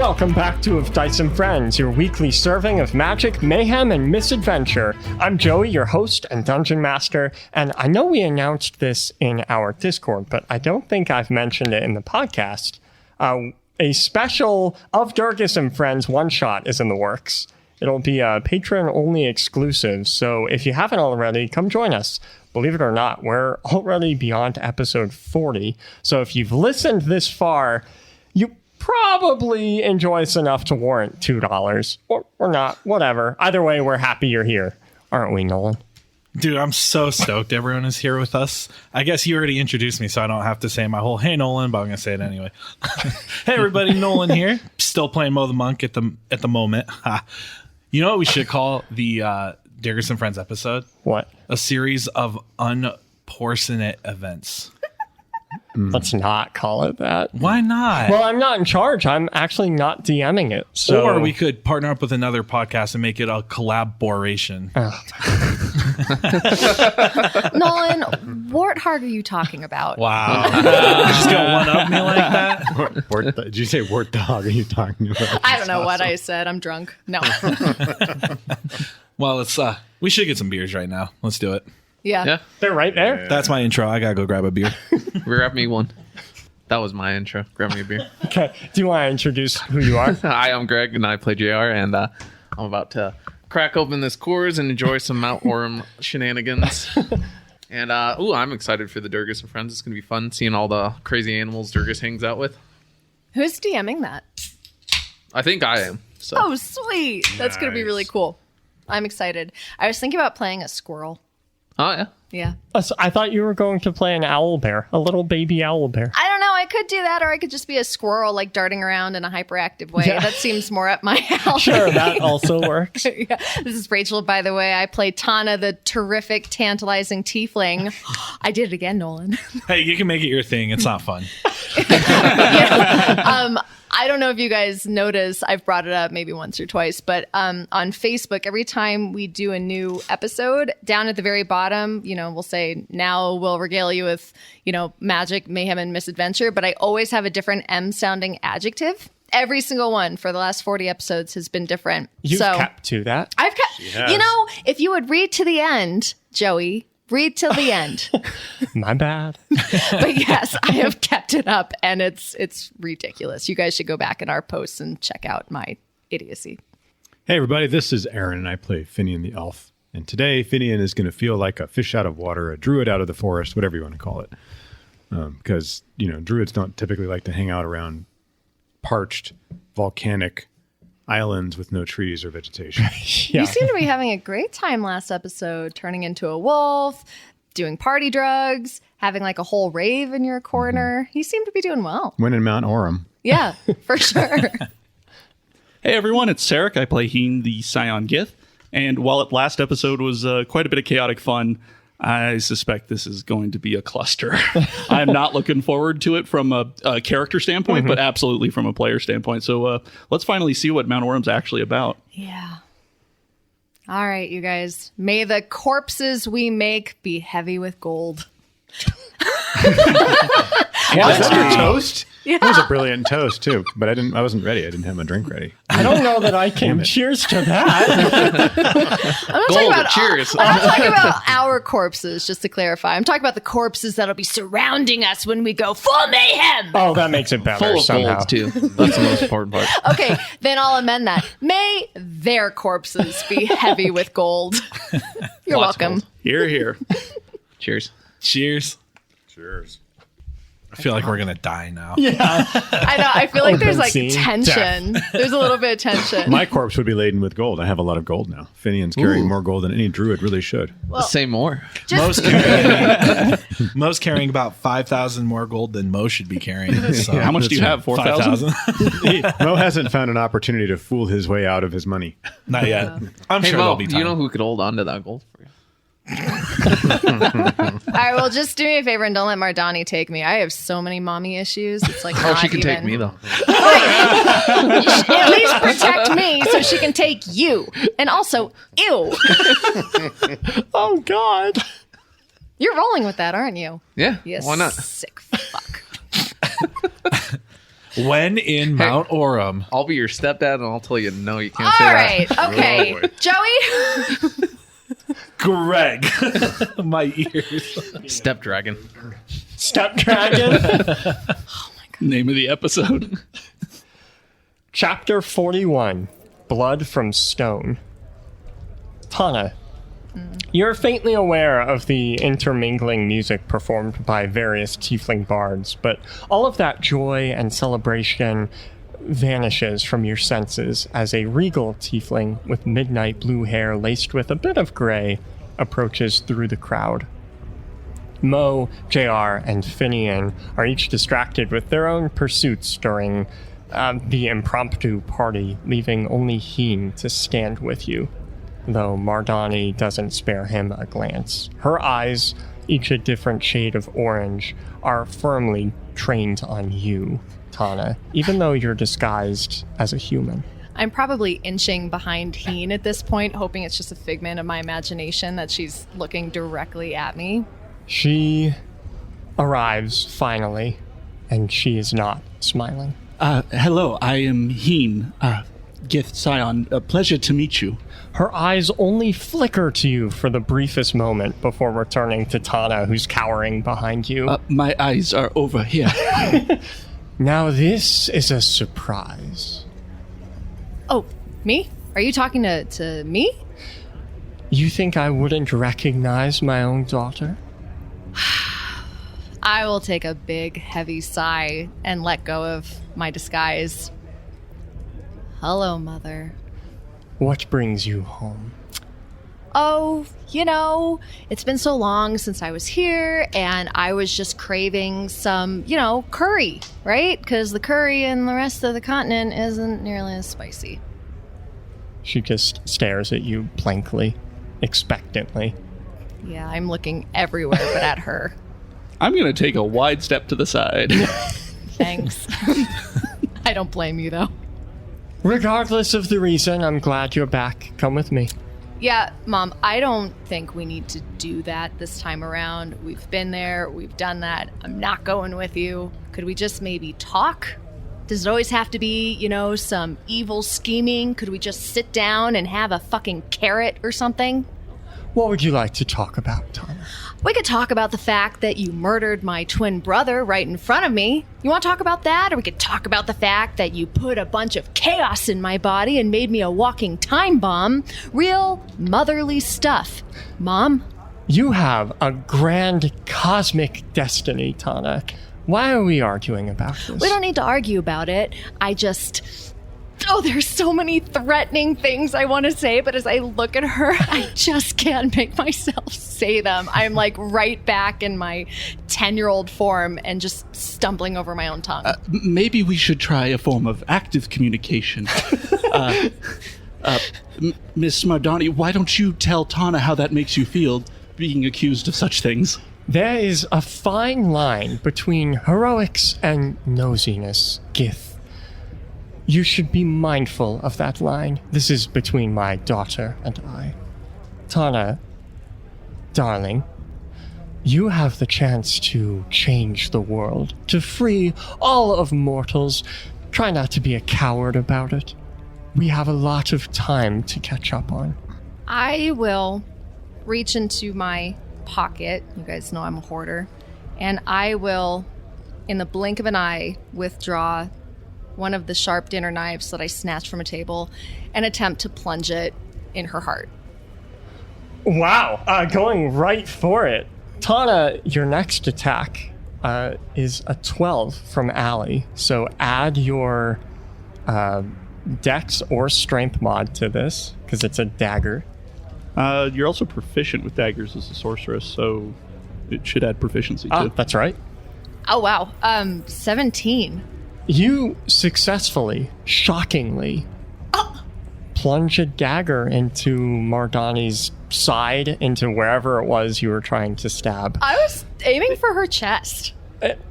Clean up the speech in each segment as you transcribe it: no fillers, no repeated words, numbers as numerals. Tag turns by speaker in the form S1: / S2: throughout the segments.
S1: Welcome back to Of Dice and Friends, your weekly serving of magic, mayhem, and misadventure. I'm Joey, your host and dungeon master, and I know we announced this in our Discord, but I don't think I've mentioned it in the podcast. A special Of Durgus and Friends one-shot is in the works. It'll be a patron-only exclusive, so if you haven't already, come join us. Believe it or not, we're already beyond episode 40, so if you've listened this far, you probably enjoy us enough to warrant $2 or not, whatever. Either way, we're happy you're here, aren't we, Nolan?
S2: Dude, I'm so stoked everyone is here with us. I guess you already introduced me, so I don't have to say my whole "Hey Nolan," but I'm gonna say it anyway. Hey everybody, Nolan here. Still playing Mo the Monk at the moment. You know what we should call the Durgus and Friends episode?
S1: What?
S2: A series of unfortunate events.
S1: Let's not call it that.
S2: Why not?
S1: Well, I'm not in charge. I'm actually not DMing it. So.
S2: Or we could partner up with another podcast and make it a collaboration.
S3: Nolan, warthog are you talking about?
S2: Wow. You're just going to one-up me like that?
S4: Did you say warthog are you talking about?
S3: I don't know what I said. I'm drunk. No.
S2: Well, let's. We should get some beers right now. Let's do it.
S3: Yeah.
S1: They're right there.
S2: That's my intro. I got to go grab a beer.
S5: Grab me one. That was my intro. Grab me a beer.
S1: Okay. Do you want to introduce who you are?
S5: Hi, I'm Greg, and I play JR, and I'm about to crack open this Coors and enjoy some Mount Orem shenanigans. And, I'm excited for the Durgus and Friends. It's going to be fun seeing all the crazy animals Durgus hangs out with.
S3: Who's DMing that?
S5: I think I am. So.
S3: Oh, sweet. That's going to be really cool. I'm excited. I was thinking about playing a squirrel.
S5: Oh, yeah.
S3: Yeah.
S1: So I thought you were going to play an owl bear, a little baby owl bear.
S3: I don't know. I could do that, or I could just be a squirrel, like darting around in a hyperactive way.
S1: Yeah.
S3: That seems more up my alley.
S1: Sure, that also works.
S3: Yeah. This is Rachel, by the way. I play Tana, the terrific, tantalizing tiefling. I did it again, Nolan.
S2: Hey, you can make it your thing. It's not fun.
S3: I don't know if you guys notice, I've brought it up maybe once or twice, but on Facebook, every time we do a new episode, down at the very bottom, we'll say, now we'll regale you with, magic, mayhem, and misadventure. But I always have a different M-sounding adjective. Every single one for the last 40 episodes has been different.
S1: You've kept to that.
S3: I've kept, if you would read to the end, Joey, read till the end.
S1: My bad.
S3: But yes, I have kept it up, and it's ridiculous. You guys should go back in our posts and check out my idiocy.
S4: Hey, everybody, this is Aaron, and I play Finian the Elf. And today, Finian is going to feel like a fish out of water, a druid out of the forest, whatever you want to call it. Because, druids don't typically like to hang out around parched, volcanic islands with no trees or vegetation.
S1: Yeah.
S3: You seem to be having a great time last episode, turning into a wolf, doing party drugs, having like a whole rave in your corner. You seem to be doing well.
S4: When in Mount Orem.
S3: Yeah, for sure.
S6: Hey everyone, it's Sarek. I play Heen the Scion Gith. And while last episode was quite a bit of chaotic fun, I suspect this is going to be a cluster. I'm not looking forward to it from a character standpoint, but absolutely from a player standpoint. So let's finally see what Mount Orem's actually about.
S3: Yeah. All right, you guys. May the corpses we make be heavy with gold.
S4: Yeah, is that your toast?
S3: Yeah.
S4: That was a brilliant toast, too. But I wasn't ready. I didn't have my drink ready.
S1: I don't know that I can cheers to that.
S5: Cheers.
S3: I'm not talking about our corpses, just to clarify. I'm talking about the corpses that'll be surrounding us when we go full mayhem.
S1: Oh, that makes it better
S5: Full of
S1: somehow.
S5: gold, too. That's the most important part.
S3: Okay, then I'll amend that. May their corpses be heavy with gold. You're
S5: Lots of
S3: welcome.
S5: gold.
S6: Here, here.
S5: Cheers.
S2: Cheers.
S4: Cheers.
S2: I feel like we're going to die now.
S1: Yeah.
S3: I know. I feel like there's like
S1: Benzene.
S3: tension. There's a little bit of tension.
S4: My corpse would be laden with gold. I have a lot of gold now. Finian's carrying more gold than any druid really should.
S3: Well,
S5: Say more.
S2: Mo's carrying about 5,000 more gold than Mo should be carrying. So
S6: How much do you have? 4,000?
S2: 5,000?
S4: Mo hasn't found an opportunity to fool his way out of his money.
S2: Not yet. I'm
S5: Hey,
S2: sure
S5: Mo,
S2: there'll be time.
S5: you know who could hold on to that gold for you?
S3: all right, well, just do me a favor and don't let Mardani take me. I have so many mommy issues. It's like
S5: Oh,
S3: not
S5: she can
S3: even...
S5: take me, though.
S3: At least protect me so she can take you. And also, ew.
S1: Oh, God.
S3: You're rolling with that, aren't you?
S5: Yeah,
S3: You
S5: why not?
S3: sick fuck.
S2: When in Mount Orem.
S5: I'll be your stepdad, and I'll tell you, no, you can't
S3: All
S5: say
S3: right.
S5: that.
S3: Okay.
S5: Oh, boy.
S3: Joey?
S2: Greg. My ears.
S5: Step dragon.
S1: Step Dragon.
S6: Name of the episode.
S1: Chapter 41, Blood from Stone. Tana, you're faintly aware of the intermingling music performed by various tiefling bards, but all of that joy and celebration vanishes from your senses as a regal tiefling with midnight blue hair laced with a bit of gray approaches through the crowd. Mo, JR, and Finian are each distracted with their own pursuits during the impromptu party, leaving only Heen to stand with you, though Mardani doesn't spare him a glance. Her eyes, each a different shade of orange, are firmly trained on you, Tana, even though you're disguised as a human.
S3: I'm probably inching behind Heen at this point, hoping it's just a figment of my imagination that she's looking directly at me.
S1: She arrives, finally, and she is not smiling.
S6: Hello, I am Heen, Gith Scion. A pleasure to meet you.
S1: Her eyes only flicker to you for the briefest moment before returning to Tana, who's cowering behind you.
S6: My eyes are over here.
S1: Now this is a surprise.
S3: Oh, me? Are you talking to me?
S1: You think I wouldn't recognize my own daughter?
S3: I will take a big, heavy sigh and let go of my disguise. Hello, Mother.
S1: What brings you home?
S3: Oh, it's been so long since I was here, and I was just craving some, curry, right? Because the curry in the rest of the continent isn't nearly as spicy.
S1: She just stares at you blankly, expectantly.
S3: Yeah, I'm looking everywhere but at her.
S6: I'm going to take a wide step to the side.
S3: Thanks. I don't blame you, though.
S1: Regardless of the reason, I'm glad you're back. Come with me.
S3: Yeah, Mom, I don't think we need to do that this time around. We've been there. We've done that. I'm not going with you. Could we just maybe talk? Does it always have to be, some evil scheming? Could we just sit down and have a fucking carrot or something?
S1: What would you like to talk about, Tana?
S3: We could talk about the fact that you murdered my twin brother right in front of me. You want to talk about that? Or we could talk about the fact that you put a bunch of chaos in my body and made me a walking time bomb. Real motherly stuff. Mom?
S1: You have a grand cosmic destiny, Tana. Why are we arguing about this?
S3: We don't need to argue about it. There's so many threatening things I want to say, but as I look at her, I just can't make myself say them. I'm like right back in my 10-year-old form and just stumbling over my own tongue.
S6: Maybe we should try a form of active communication. Miss Mardani, why don't you tell Tana how that makes you feel, being accused of such things?
S1: There is a fine line between heroics and nosiness, Gith. You should be mindful of that line. This is between my daughter and I. Tana, darling, you have the chance to change the world, to free all of mortals. Try not to be a coward about it. We have a lot of time to catch up on.
S3: I will reach into my pocket. You guys know I'm a hoarder. And I will, in the blink of an eye, withdraw one of the sharp dinner knives that I snatched from a table and attempt to plunge it in her heart.
S1: Wow, going right for it. Tana, your next attack is a 12 from Allie. So add your dex or strength mod to this, because it's a dagger.
S6: You're also proficient with daggers as a sorceress, so it should add proficiency too.
S1: That's right.
S3: Oh, wow. 17.
S1: You successfully, shockingly, plunge a dagger into Mardani's side, into wherever it was you were trying to stab.
S3: I was aiming for her chest.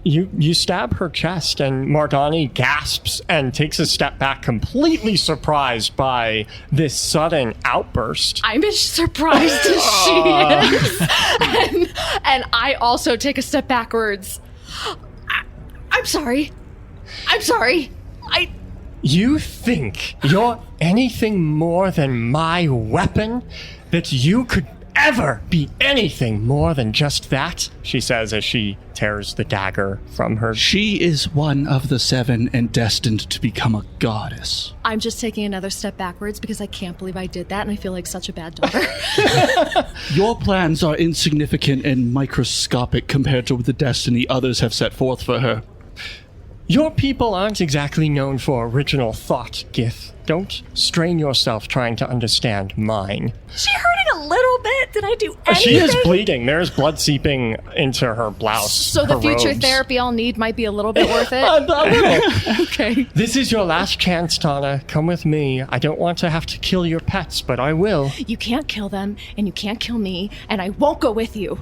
S1: You stab her chest, and Mardani gasps and takes a step back, completely surprised by this sudden outburst.
S3: I'm as surprised as she is. And I also take a step backwards. I'm sorry. I'm sorry.
S1: You think you're anything more than my weapon? That you could ever be anything more than just that? She says as she tears the dagger from her.
S6: She is one of the 7 and destined to become a goddess.
S3: I'm just taking another step backwards because I can't believe I did that and I feel like such a bad daughter.
S6: Your plans are insignificant and microscopic compared to the destiny others have set forth for her.
S1: Your people aren't exactly known for original thought, Gith. Don't strain yourself trying to understand mine.
S3: She hurting a little bit. Did I do anything?
S1: She is bleeding. There's blood seeping into her blouse.
S3: So the
S1: her
S3: future
S1: robes.
S3: therapy I'll need might be a little bit worth it.
S1: A little.
S3: Okay.
S1: This is your last chance, Tana. Come with me. I don't want to have to kill your pets, but I will.
S3: You can't kill them, and you can't kill me, and I won't go with you.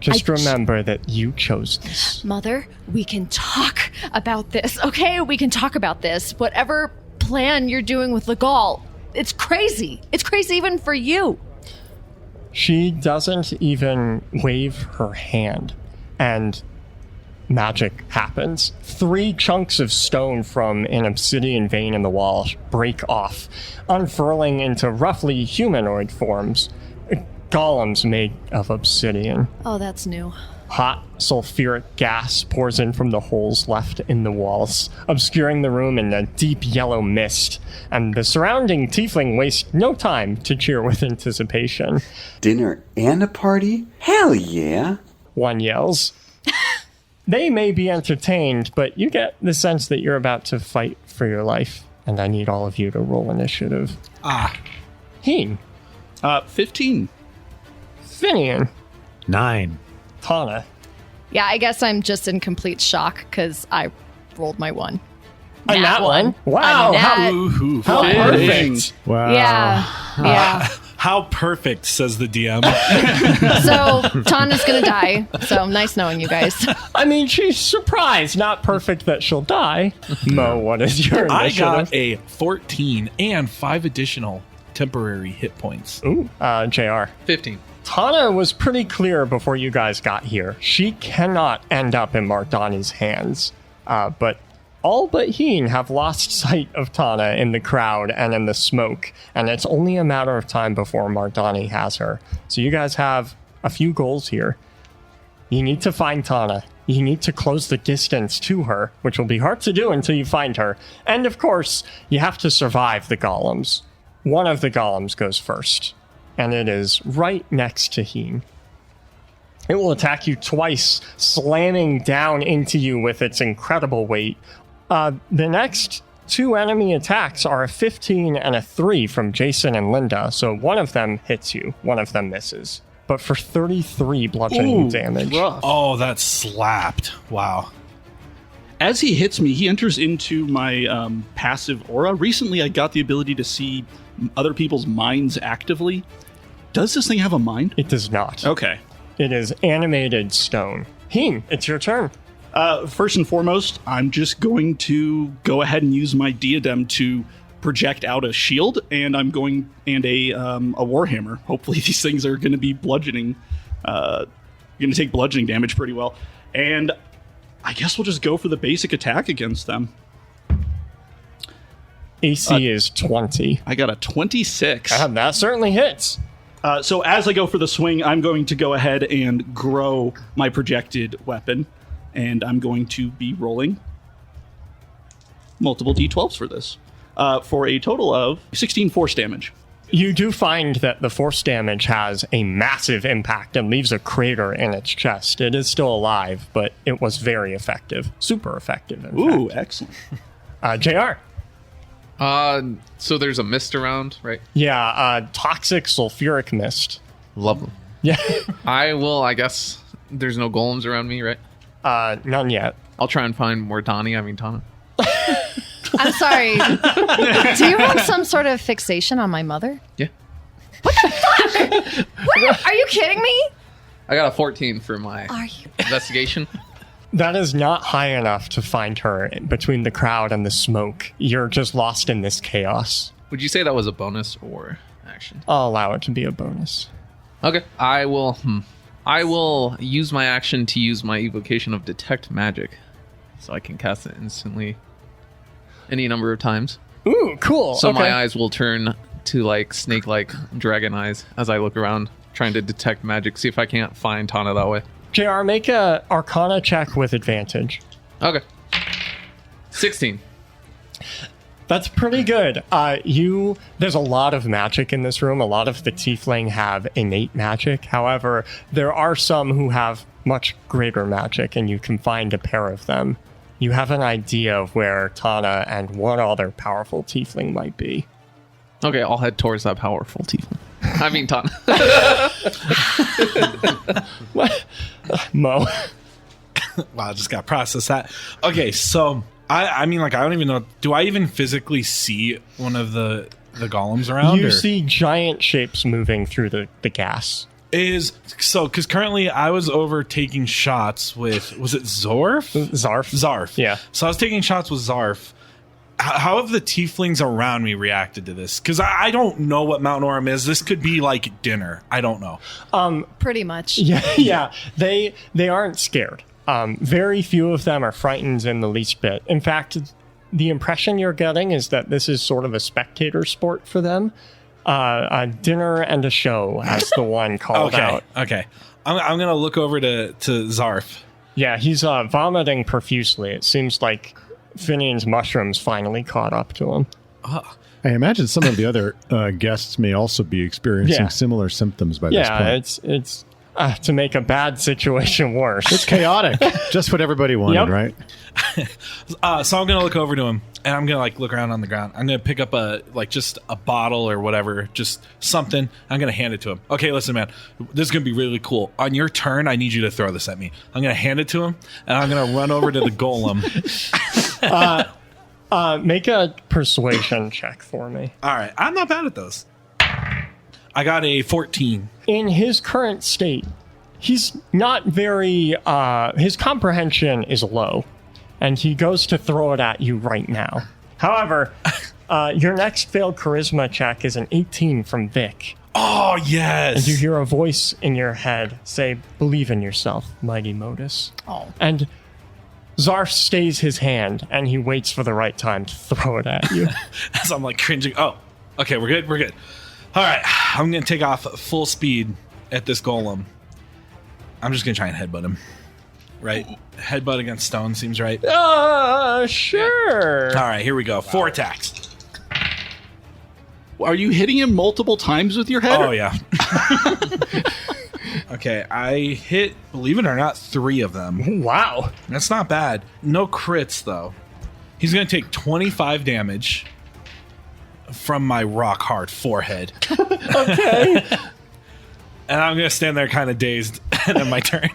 S1: Just remember that you chose this.
S3: Mother, we can talk about this, okay? We can talk about this. Whatever plan you're doing with the Gaul, it's crazy. It's crazy even for you.
S1: She doesn't even wave her hand, and magic happens. 3 chunks of stone from an obsidian vein in the wall break off, unfurling into roughly humanoid forms. Golems made of obsidian.
S3: Oh, that's new.
S1: Hot sulfuric gas pours in from the holes left in the walls, obscuring the room in a deep yellow mist, and the surrounding tiefling waste no time to cheer with anticipation.
S7: Dinner and a party? Hell yeah!
S1: One yells. They may be entertained, but you get the sense that you're about to fight for your life, and I need all of you to roll initiative. Heen.
S6: 15.
S1: Finian.
S4: 9.
S1: Tana.
S3: Yeah, I guess I'm just in complete shock because I rolled my 1.
S1: A nat one?
S3: A
S1: Wow.
S3: nat.
S1: How perfect.
S4: Wow.
S3: Yeah.
S2: How perfect, says the DM.
S3: So Tana's gonna die. So nice knowing you guys.
S1: I mean, she's surprised, not perfect that she'll die. Mo, what is your
S2: I
S1: initiative?
S2: got a 14 and 5 additional temporary hit points.
S1: Ooh, JR.
S5: 15.
S1: Tana was pretty clear before you guys got here. She cannot end up in Mardani's hands. But all but Heen have lost sight of Tana in the crowd and in the smoke, and it's only a matter of time before Mardani has her. So you guys have a few goals here. You need to find Tana. You need to close the distance to her, which will be hard to do until you find her. And of course, you have to survive the golems. One of the golems goes first, and it is right next to Heen. It will attack you twice, slamming down into you with its incredible weight. The next 2 enemy attacks are a 15 and a 3 from Jason and Linda, so one of them hits you, one of them misses. But for 33 bludgeoning damage.
S6: Rough.
S2: Oh, that slapped. Wow.
S6: As he hits me, he enters into my passive aura. Recently, I got the ability to see other people's minds actively. Does this thing have a mind?
S1: It does not.
S6: Okay.
S1: It is animated stone. Heen, it's your turn.
S6: First and foremost, I'm just going to go ahead and use my diadem to project out a shield, and I'm going and a warhammer. Hopefully, these things are going to be bludgeoning. Going to take bludgeoning damage pretty well, and I guess we'll just go for the basic attack against them.
S1: AC is 20.
S6: I got a 26.
S1: That certainly hits.
S6: So as I go for the swing, I'm going to go ahead and grow my projected weapon, and I'm going to be rolling multiple d12s for this, for a total of 16 force damage.
S1: You do find that the force damage has a massive impact and leaves a crater in its chest. It is still alive, but it was very effective. Super effective, in
S6: Ooh,
S1: fact.
S6: excellent.
S1: JR.
S5: So there's a mist around, right?
S1: Yeah, toxic sulfuric mist.
S5: Lovely.
S1: Yeah.
S5: I guess there's no golems around me, right?
S1: None yet.
S5: I'll try and find Tana.
S3: I'm sorry. Do you have some sort of fixation on my mother?
S5: Yeah.
S3: Are you kidding me?
S5: I got a 14 for my
S3: Are you?
S5: investigation.
S1: That is not high enough to find her between the crowd and the smoke. You're just lost in this chaos.
S5: Would you say that was a bonus or action?
S1: I'll allow it to be a bonus.
S5: Okay. I will use my action to use my evocation of detect magic. so I can cast it instantly any number of times.
S1: Ooh, cool.
S5: So
S1: okay.
S5: my eyes will turn to like snake-like dragon eyes as I look around, trying to detect magic, see if I can't find Tana that way.
S1: JR, make a Arcana check with advantage.
S5: Okay. 16.
S1: That's pretty good. There's a lot of magic in this room. A lot of the tiefling have innate magic. However, there are some who have much greater magic, and you can find a pair of them. You have an idea of where Tana and one other powerful tiefling might be.
S5: Okay, I'll head towards that powerful tiefling. I mean, Tana.
S1: Mo.
S2: Wow, I just got to process that. Okay, so I mean, like, I don't even know. Do I even physically see one of the golems around?
S1: You see giant shapes moving through the gas.
S2: Because currently I was over taking shots with, was it Zorf? Zarf.
S1: Yeah.
S2: So I was taking shots with Zarf. How have the tieflings around me reacted to this? Because I don't know what Mount Orem is. This could be like dinner. I don't know.
S3: Pretty much.
S1: Yeah. They aren't scared. Very few of them are frightened in the least bit. In fact, the impression you're getting is that this is sort of a spectator sport for them. A dinner and a show, as the one called out.
S2: Okay. I'm going to look over to Zarf.
S1: Yeah, he's vomiting profusely. It seems like Finian's mushrooms finally caught up to him.
S4: I imagine some of the other guests may also be experiencing similar symptoms by this point.
S1: Yeah, it's to make a bad situation worse.
S4: It's chaotic. Just what everybody wanted, right?
S2: So I'm going to look over to him, and I'm going to like look around on the ground. I'm going to pick up just a bottle or whatever, just something. I'm going to hand it to him. Okay, listen, man, this is going to be really cool. On your turn, I need you to throw this at me. I'm going to hand it to him, and I'm going to run over to the golem.
S1: Make a persuasion check for me.
S2: All right, I'm not bad at those. I got a 14.
S1: In his current state, he's not very, his comprehension is low, and he goes to throw it at you right now. However, your next failed charisma check is an 18 from Vic.
S2: Oh, yes!
S1: And you hear a voice in your head say, "Believe in yourself, mighty Modus."
S3: Oh.
S1: And Zarf stays his hand, and he waits for the right time to throw it at you.
S2: So I'm like cringing. Oh, okay, we're good. All right, I'm going to take off full speed at this golem. I'm just going to try and headbutt him. Right? Headbutt against stone seems right.
S1: Sure.
S2: All right, here we go. 4 attacks.
S6: Are you hitting him multiple times with your head?
S2: Oh, yeah. Okay, I hit, believe it or not, 3 of them.
S1: Wow.
S2: That's not bad. No crits, though. He's going to take 25 damage from my rock hard forehead.
S1: Okay.
S2: And I'm going to stand there kind of dazed, and then my turn.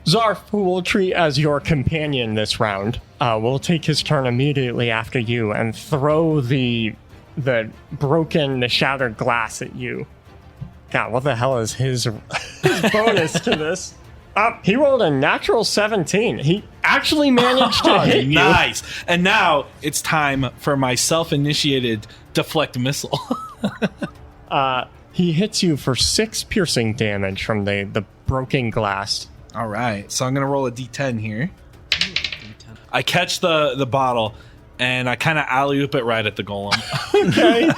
S1: Zarf, who will treat as your companion this round, will take his turn immediately after you and throw the shattered glass at you. God, what the hell is his bonus to this? He rolled a natural 17. He actually managed to hit you.
S2: Nice. And now it's time for my self-initiated deflect missile.
S1: He hits you for 6 piercing damage from the broken glass.
S2: All right. So I'm going to roll a d10 here. I catch the bottle, and I kind of alley-oop it right at the golem.
S1: Okay.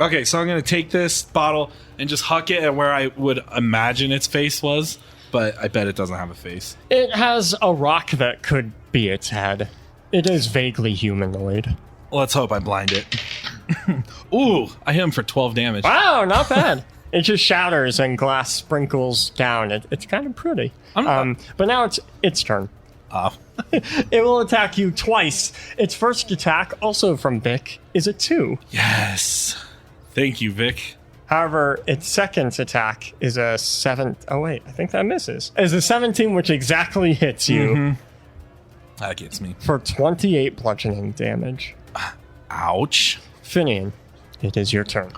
S2: Okay, so I'm going to take this bottle and just huck it at where I would imagine its face was, but I bet it doesn't have a face.
S1: It has a rock that could be its head. It is vaguely humanoid.
S2: Let's hope I blind it. Ooh, I hit him for 12 damage.
S1: Wow, not bad. It just shatters and glass sprinkles down. It's kind of pretty. But now it's its turn.
S2: Oh.
S1: It will attack you twice. Its first attack, also from Vic, is a 2.
S2: Yes. Thank you, Vic.
S1: However, its second attack is a 7. Oh, wait, I think that misses. Is a 17, which exactly hits you.
S2: Mm-hmm. That gets me.
S1: For 28 bludgeoning damage.
S2: Ouch.
S1: Finian, it is your turn.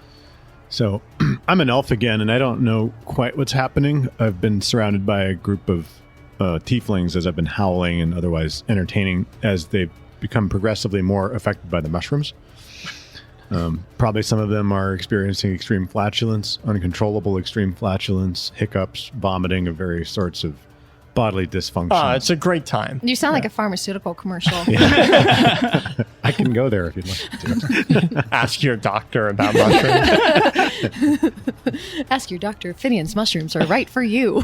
S4: So I'm an elf again, and I don't know quite what's happening. I've been surrounded by a group of tieflings as I've been howling and otherwise entertaining as they've become progressively more affected by the mushrooms. Probably some of them are experiencing extreme flatulence, uncontrollable extreme flatulence, hiccups, vomiting of various sorts of bodily dysfunction.
S1: It's a great time.
S3: You sound like a pharmaceutical commercial.
S4: I can go there if you'd like to.
S1: Ask your doctor about mushrooms.
S3: Ask your doctor if Finian's mushrooms are right for you.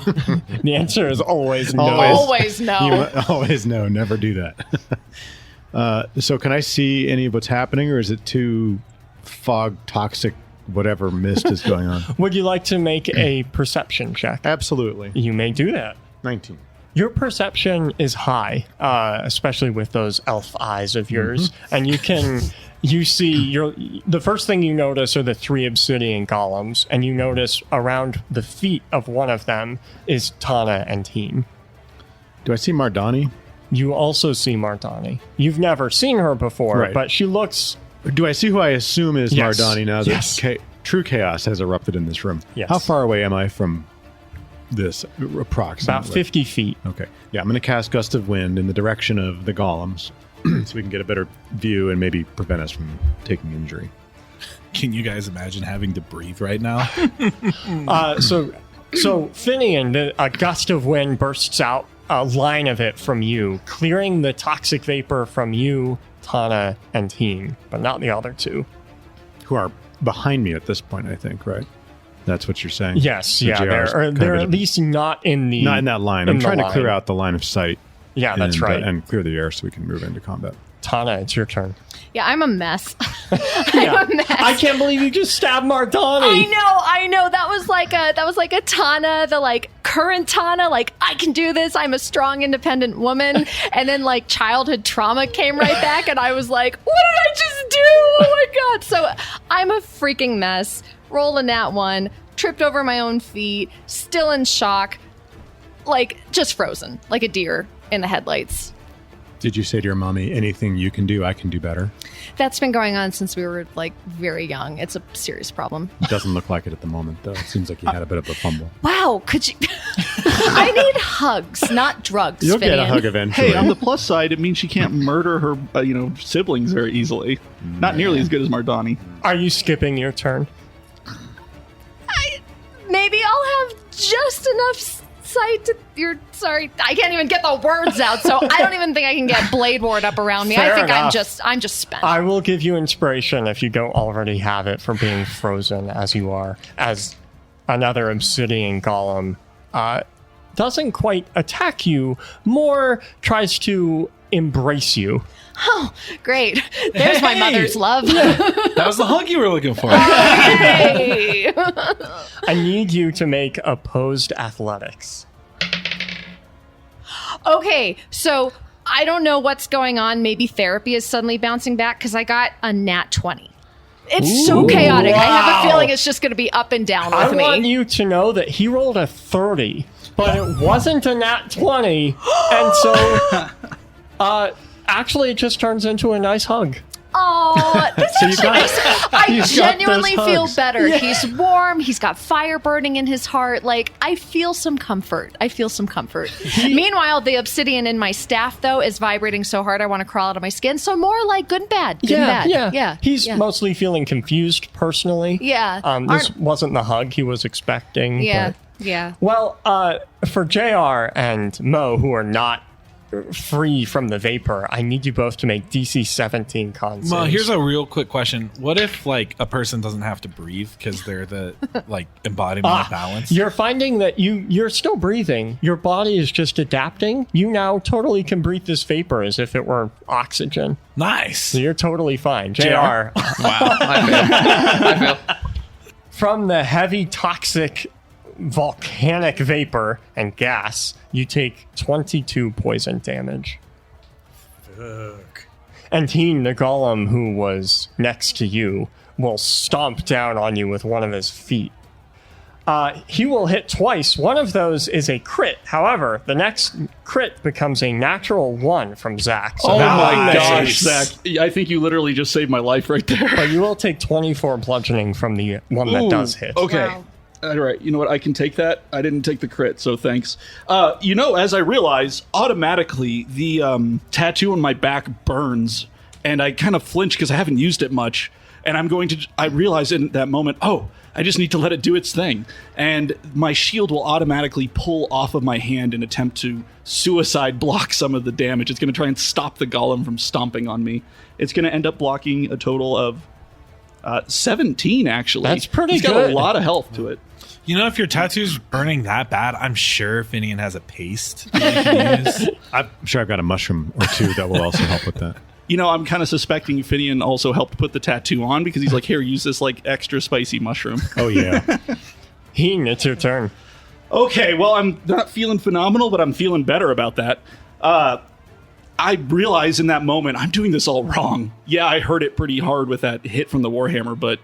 S1: The answer is always no.
S3: Always no.
S4: You always know. Never do that. So can I see any of what's happening, or is it too fog toxic? Whatever mist is going on.
S1: Would you like to make a perception check?
S4: Absolutely.
S1: You may do that.
S4: 19.
S1: Your perception is high, especially with those elf eyes of yours, and you see the first thing you notice are the 3 obsidian golems, and you notice around the feet of one of them is Tana and Teen.
S4: Do I see Mardani?
S1: You also see Mardani. You've never seen her before,
S4: Right.
S1: but she looks.
S4: Do I see who I assume is
S1: Yes.
S4: Mardani now that
S1: Yes.
S4: true chaos has erupted in this room?
S1: Yes.
S4: How far away am I from this approximately?
S1: About 50 feet.
S4: Okay. Yeah, I'm going to cast Gust of Wind in the direction of the golems so we can get a better view and maybe prevent us from taking injury.
S2: Can you guys imagine having to breathe right now?
S1: So Finian, a gust of wind bursts out, a line of it from you, clearing the toxic vapor from you, Tana, and Teen, but not the other 2.
S4: Who are behind me at this point, I think, right? That's what you're saying?
S1: Yes,
S4: So
S1: yeah,
S4: JR's kind
S1: they're
S4: of
S1: at least not in the...
S4: not in that line. I'm
S1: in the
S4: trying to clear
S1: line.
S4: out the line of sight.
S1: Yeah, that's
S4: and,
S1: right.
S4: and clear the air so we can move into combat.
S1: Tana, it's your turn.
S3: Yeah, I'm a mess.
S1: Yeah.
S3: I'm a mess.
S1: I can't believe you just stabbed Mardani.
S3: I know. That was like a Tana, the like current Tana, like I can do this. I'm a strong, independent woman. And then like childhood trauma came right back, and I was like, what did I just do? Oh my god! So I'm a freaking mess. Rolling that one, tripped over my own feet, still in shock, like just frozen, like a deer in the headlights.
S4: Did you say to your mommy, anything you can do, I can do better?
S3: That's been going on since we were like very young. It's a serious problem.
S4: It doesn't look like it at the moment, though. It seems like you had a bit of a fumble.
S3: Wow, could you? I need hugs, not drugs.
S4: You'll get a
S3: Finian.
S4: hug eventually.
S6: Hey, on the plus side, it means she can't murder her, siblings very easily. Not nearly as good as Mardani.
S1: Are you skipping your turn?
S3: Maybe I'll have just enough sight to. Sorry, I can't even get the words out. So I don't even think I can get Blade Ward up around me.
S1: Fair
S3: I think
S1: enough.
S3: I'm just spent.
S1: I will give you inspiration if you don't already have it for being frozen as you are, as another obsidian golem doesn't quite attack you, more tries to embrace you.
S3: Oh, great! There's my
S2: Hey!
S3: mother's love.
S2: That was the hug you were looking for.
S3: Yay!
S1: I need you to make opposed athletics.
S3: Okay, so I don't know what's going on. Maybe therapy is suddenly bouncing back because I got a nat 20. It's so chaotic. I have
S1: wow.
S3: a feeling it's just going to be up and down
S1: I
S3: with
S1: want
S3: me.
S1: you to know that he rolled a 30, but it wasn't a nat 20, and so actually it just turns into a nice hug.
S3: Oh, this
S1: So you
S3: actually
S1: got-
S3: makes I
S1: you've got
S3: genuinely
S1: those
S3: feel
S1: hugs.
S3: better. He's warm. He's got fire burning in his heart. Like, I feel some comfort. Meanwhile, the obsidian in my staff, though, is vibrating so hard I want to crawl out of my skin. So more like good and bad. Good and bad. Yeah.
S1: He's
S3: yeah.
S1: mostly feeling confused personally.
S3: Yeah.
S1: This
S3: Aren't-
S1: wasn't the hug he was expecting.
S3: Yeah.
S1: but-
S3: Yeah.
S1: Well, for JR and Mo, who are not free from the vapor, I need you both to make DC 17 con saves.
S2: Well, here's a real quick question. What if, like, a person doesn't have to breathe because they're the, like, embodiment of balance?
S1: You're finding that you're still breathing. Your body is just adapting. You now totally can breathe this vapor as if it were oxygen.
S2: Nice.
S1: So you're totally fine. JR,
S2: JR?
S5: Wow. I feel.
S1: from the heavy toxic volcanic vapor and gas, you take 22 poison damage. Fuck. And Teen, the golem who was next to you, will stomp down on you with one of his feet. He will hit twice. One of those is a crit. However, the next crit becomes a natural 1 from Zach. So
S6: Oh
S1: that
S6: my
S1: one
S6: gosh,
S1: misses.
S6: Zach. I think you literally just saved my life right there.
S1: But you will take 24 bludgeoning from the one that does hit.
S6: Okay.
S3: Wow.
S6: All right. You know what? I can take that. I didn't take the crit, so thanks. As I realize, automatically the tattoo on my back burns, and I kind of flinch because I haven't used it much. And I realize in that moment, oh, I just need to let it do its thing. And my shield will automatically pull off of my hand and attempt to suicide block some of the damage. It's going to try and stop the golem from stomping on me. It's going to end up blocking a total of 17, actually.
S1: That's pretty
S6: It's got
S1: good.
S6: a lot of health to it.
S2: You know, if your tattoo's burning that bad, I'm sure Finian has a paste that you can use.
S4: I'm sure I've got a mushroom or two that will also help with that.
S6: You know, I'm kind of suspecting Finian also helped put the tattoo on because he's like, here, use this like extra spicy mushroom.
S4: Oh, yeah.
S1: Heen, it's your turn.
S6: Okay, well, I'm not feeling phenomenal, but I'm feeling better about that. I realize in that moment, I'm doing this all wrong. Yeah, I hurt it pretty hard with that hit from the Warhammer, but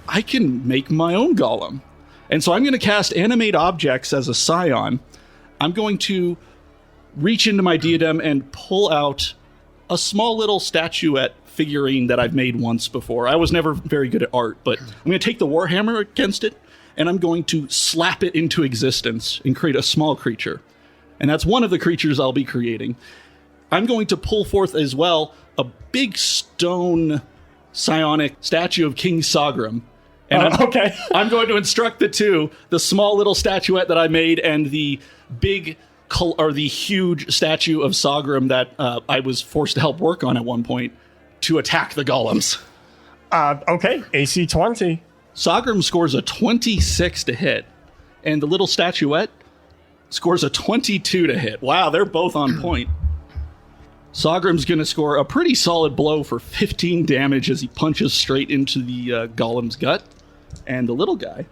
S6: I can make my own golem. And so I'm going to cast Animate Objects as a Scion. I'm going to reach into my diadem and pull out a small little statuette figurine that I've made once before. I was never very good at art, but I'm going to take the Warhammer against it, and I'm going to slap it into existence and create a small creature. And that's one of the creatures I'll be creating. I'm going to pull forth as well a big stone psionic statue of King Sagrum. And
S1: Okay.
S6: I'm going to instruct the two, the small little statuette that I made and the the huge statue of Sagrum that I was forced to help work on at one point, to attack the golems.
S1: Okay, AC 20.
S6: Sagrum scores a 26 to hit, and the little statuette scores a 22 to hit. Wow, they're both on point. Sagrum's going to score a pretty solid blow for 15 damage as he punches straight into the golem's gut. And the little guy,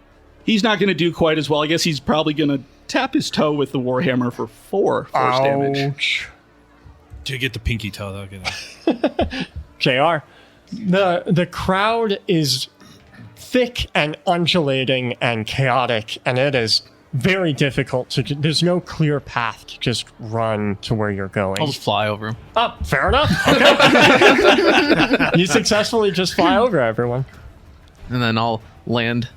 S6: he's not going to do quite as well. I guess he's probably going to tap his toe with the Warhammer for 4 force damage.
S1: Ouch.
S2: Do you get the pinky toe, though? Get it.
S1: JR, the crowd is thick and undulating and chaotic, and it is very difficult to. There's no clear path to just run to where you're going.
S5: I'll just fly over him.
S1: Oh, fair enough. Okay. You successfully just fly over everyone.
S5: And then I'll land.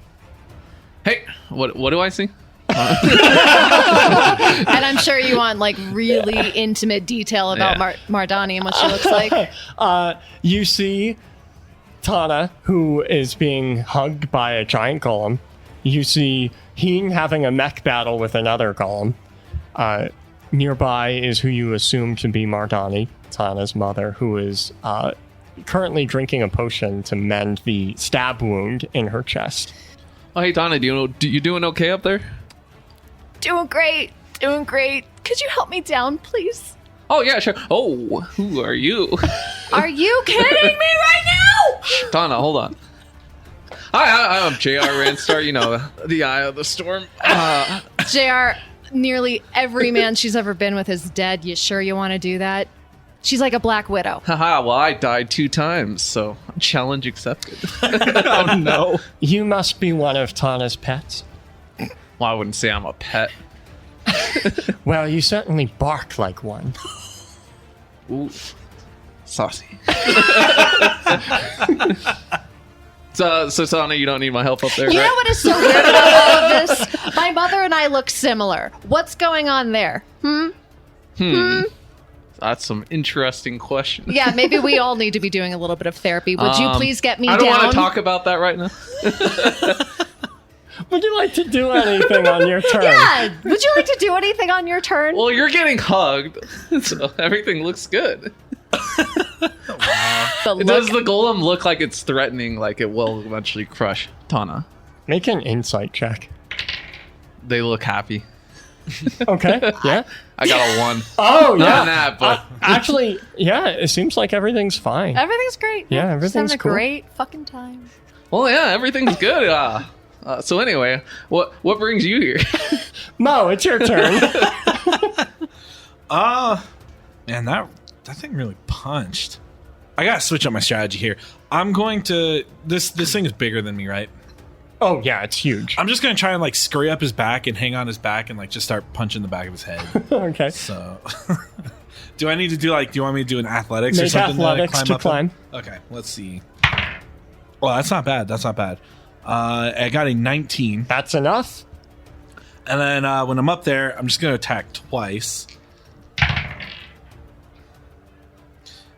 S5: Hey, what do I see?
S3: And I'm sure you want like really intimate detail about Mardani and what she looks like.
S1: You see Tana, who is being hugged by a giant golem. You see Heen having a mech battle with another golem. Nearby is who you assume to be Mardani, Tana's mother, who is currently drinking a potion to mend the stab wound in her chest.
S5: Oh, hey, Donna, you doing okay up there?
S3: Doing great. Could you help me down, please?
S5: Oh, yeah, sure. Oh, who are you?
S3: Are you kidding me right now?
S5: Donna, hold on. Hi, I'm J.R. Ranstar, you know, the Eye of the Storm.
S3: JR, nearly every man she's ever been with is dead. You sure you want to do that? She's like a Black Widow.
S5: Haha, well, I died 2 times, so challenge accepted.
S6: Oh, no.
S1: You must be one of Tana's pets.
S5: Well, I wouldn't say I'm a pet.
S1: Well, you certainly bark like one.
S5: Ooh, saucy. So Tana, you don't need my help up there,
S3: You
S5: right?
S3: know what is so weird about all of this? My mother and I look similar. What's going on there?
S5: That's some interesting questions.
S3: Yeah, maybe we all need to be doing a little bit of therapy. Would you please get me
S5: I
S3: down?
S5: don't want to talk about that right now.
S1: Would you like to do anything on your turn?
S3: Yeah, would you like to do anything on your turn?
S5: Well, you're getting hugged, so everything looks good. Does the golem look like it's threatening, like it will eventually crush Tana?
S1: Make an insight check.
S5: They look happy.
S1: Okay, yeah.
S5: I got a 1.
S1: Oh, yeah.
S5: Not that, but
S1: Actually, yeah, it seems like everything's fine.
S3: Everything's great.
S1: Yeah,
S3: Just
S1: everything's
S3: having a
S1: cool.
S3: great fucking time.
S5: well, yeah, everything's good. So anyway, what brings you here?
S1: Mo, it's your turn.
S2: Man, that thing really punched. I gotta switch up my strategy here. I'm going to this thing is bigger than me, right?
S1: Oh, yeah, it's huge.
S2: I'm just gonna try and like scurry up his back and hang on his back and like just start punching the back of his head.
S1: Okay.
S2: So, do I need to do do you want me to do an athletics or
S1: Make
S2: something
S1: athletics to
S2: up
S1: climb.
S2: Okay, let's see. Well, that's not bad. I got a 19.
S1: That's enough.
S2: And then when I'm up there, I'm just going to attack twice.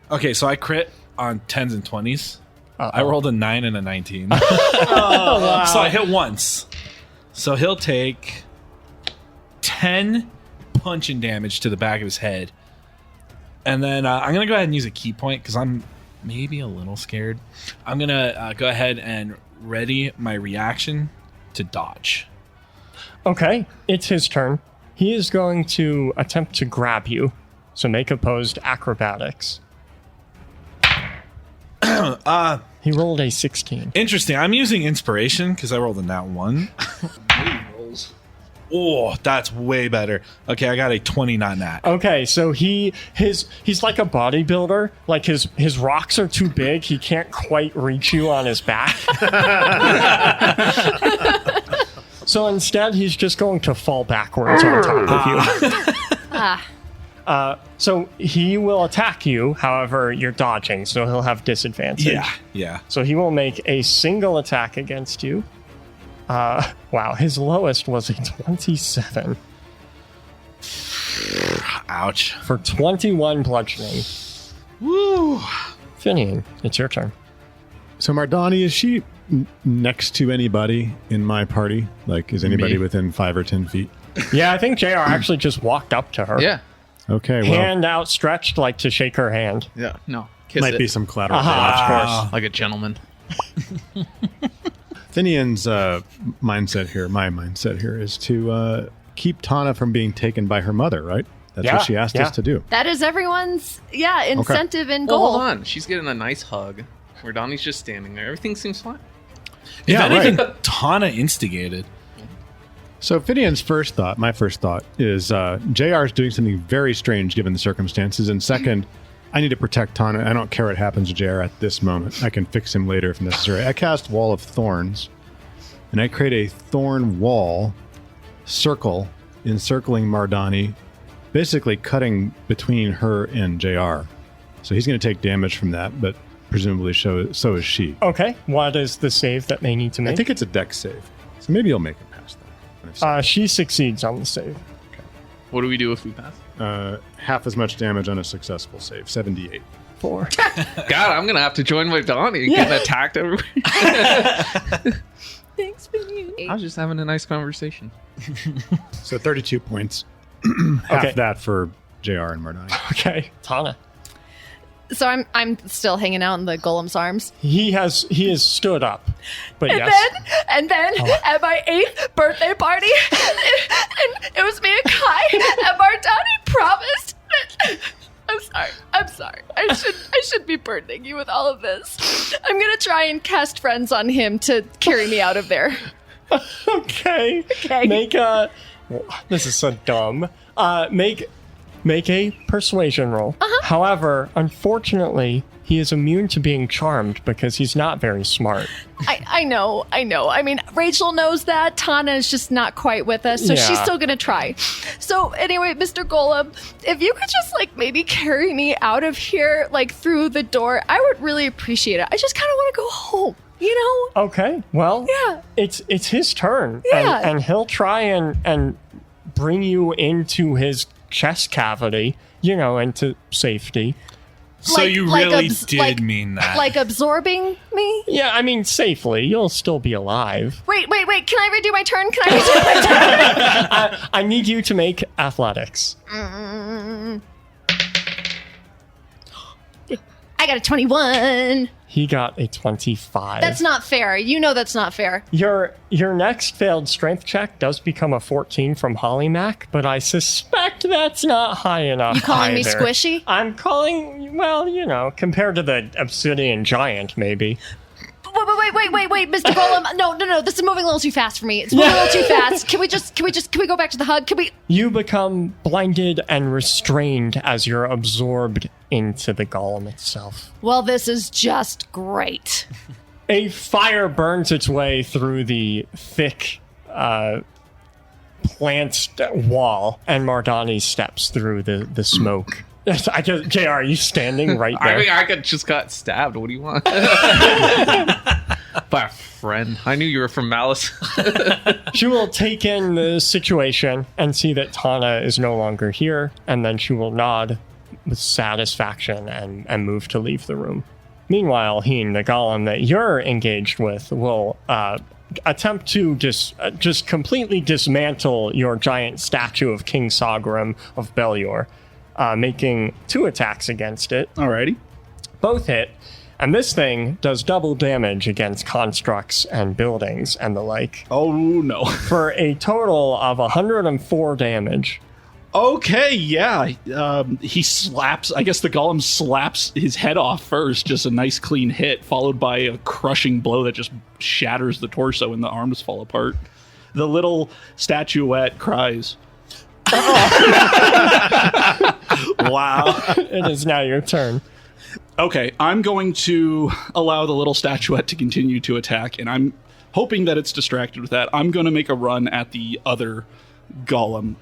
S2: Okay, so I crit on 10s and 20s.
S1: Uh-oh.
S2: I rolled a 9 and a 19. So I hit once. So he'll take 10 punching damage to the back of his head. And then I'm going to go ahead and use a key point because I'm maybe a little scared. I'm going to go ahead and ready my reaction to dodge.
S1: Okay, it's his turn. He is going to attempt to grab you. So make opposed acrobatics. He rolled a 16.
S2: Interesting. I'm using inspiration because I rolled a nat 1. Oh, that's way better. Okay, I got a 20, not nat.
S1: Okay, so he's like a bodybuilder. Like his rocks are too big. He can't quite reach you on his back. So instead, he's just going to fall backwards on top of you. So he will attack you. However, you're dodging, so he'll have disadvantage.
S2: Yeah.
S1: So he will make a single attack against you. Wow, his lowest was a 27.
S2: Ouch.
S1: For 21 bludgeoning.
S2: Woo.
S1: Finian, it's your turn.
S4: So Mardani, is she next to anybody in my party? Like, is anybody
S5: Me.
S4: within 5 or 10 feet?
S1: Yeah, I think JR actually just walked up to her.
S5: Yeah.
S4: Okay, well,
S1: Hand outstretched like to shake her hand.
S5: Yeah. No. Kiss
S4: might
S5: it.
S4: be some collateral
S1: Aha.
S4: damage.
S1: Of course.
S5: Like a gentleman.
S4: Finian's my mindset here is to keep Tana from being taken by her mother, right? That's
S1: Yeah,
S4: what she asked
S1: yeah.
S4: us to do.
S3: That is everyone's, incentive and
S5: Well,
S3: goal.
S5: hold on. She's getting a nice hug. Where Donnie's just standing there. Everything seems fine.
S2: If
S4: Yeah,
S2: anything,
S4: right.
S2: Tana instigated.
S4: So Finian's my first thought is JR is doing something very strange given the circumstances. And second, I need to protect Tana. I don't care what happens to JR at this moment. I can fix him later if necessary. I cast Wall of Thorns, and I create a thorn wall circle encircling Mardani, basically cutting between her and JR. So he's going to take damage from that, but presumably so is she.
S1: Okay, what is the save that they need to
S4: I
S1: make?
S4: think it's a dex save. So maybe you'll make it past that.
S1: She succeeds on the save.
S5: What do we do if we pass?
S4: Half as much damage on a successful save, 78.
S1: 4.
S5: God, I'm going to have to join my Donnie and getting attacked everywhere.
S3: Thanks for you.
S5: I was just having a nice conversation.
S4: So 32 points. Half
S1: Okay.
S4: that for JR and Mardani.
S1: Okay, Tana.
S3: So I'm still hanging out in the golem's arms.
S1: He is stood up, but
S3: And
S1: yes.
S3: then at my 8th birthday party, and it was me and Kai, and Mardani promised that, I'm sorry. I should be burdening you with all of this. I'm gonna try and cast friends on him to carry me out of there.
S1: Okay.
S3: Okay.
S1: Make a. This is so dumb. Make a persuasion roll. However, unfortunately, he is immune to being charmed because he's not very smart.
S3: I know. I mean, Rachel knows that. Tana is just not quite with us, so
S1: Yeah.
S3: she's still gonna try. So anyway, Mr. Golem, if you could just maybe carry me out of here, through the door, I would really appreciate it. I just kind of want to go home, you know?
S1: Okay. Well,
S3: Yeah.
S1: It's his turn.
S3: Yeah.
S1: And he'll try and bring you into his chest cavity, into safety.
S2: So you
S3: Like
S2: really
S3: abs-
S2: did
S3: like-
S2: mean that.
S3: Like absorbing me?
S1: Yeah, I mean, safely. You'll still be alive.
S3: Wait. Can I redo my turn? Can I redo my turn?
S1: I need you to make athletics.
S3: I got a 21.
S1: He got a 25.
S3: That's not fair. You know that's not fair.
S1: Your next failed strength check does become a 14 from Hollymack, but I suspect that's not high enough.
S3: You calling me
S1: either.
S3: squishy?
S1: I'm calling, compared to the obsidian giant, maybe.
S3: Wait, Mr. Golem. No. This is moving a little too fast for me. It's moving a little too fast. Can we go back to the hug?
S1: You become blinded and restrained as you're absorbed into the golem itself.
S3: Well, this is just great.
S1: A fire burns its way through the thick plant wall, and Mardani steps through the smoke. Yes, JR, are you standing right there?
S5: I mean, I just got stabbed. What do you want? By a friend. I knew you were from Malice.
S1: She will take in the situation and see that Tana is no longer here, and then she will nod with satisfaction and move to leave the room. Meanwhile, Heen, the golem that you're engaged with, will attempt to just completely dismantle your giant statue of King Sagrim of Belior, making 2 attacks against it.
S6: Alrighty.
S1: Both hit, and this thing does double damage against constructs and buildings and the like,
S6: Oh, no.
S1: for a total of 104 damage.
S6: Okay, yeah. He slaps, I guess the golem slaps his head off first, just a nice clean hit, followed by a crushing blow that just shatters the torso and the arms fall apart. The little statuette cries. Wow.
S1: It is now your turn.
S6: Okay, I'm going to allow the little statuette to continue to attack, and I'm hoping that it's distracted with that. I'm going to make a run at the other golem.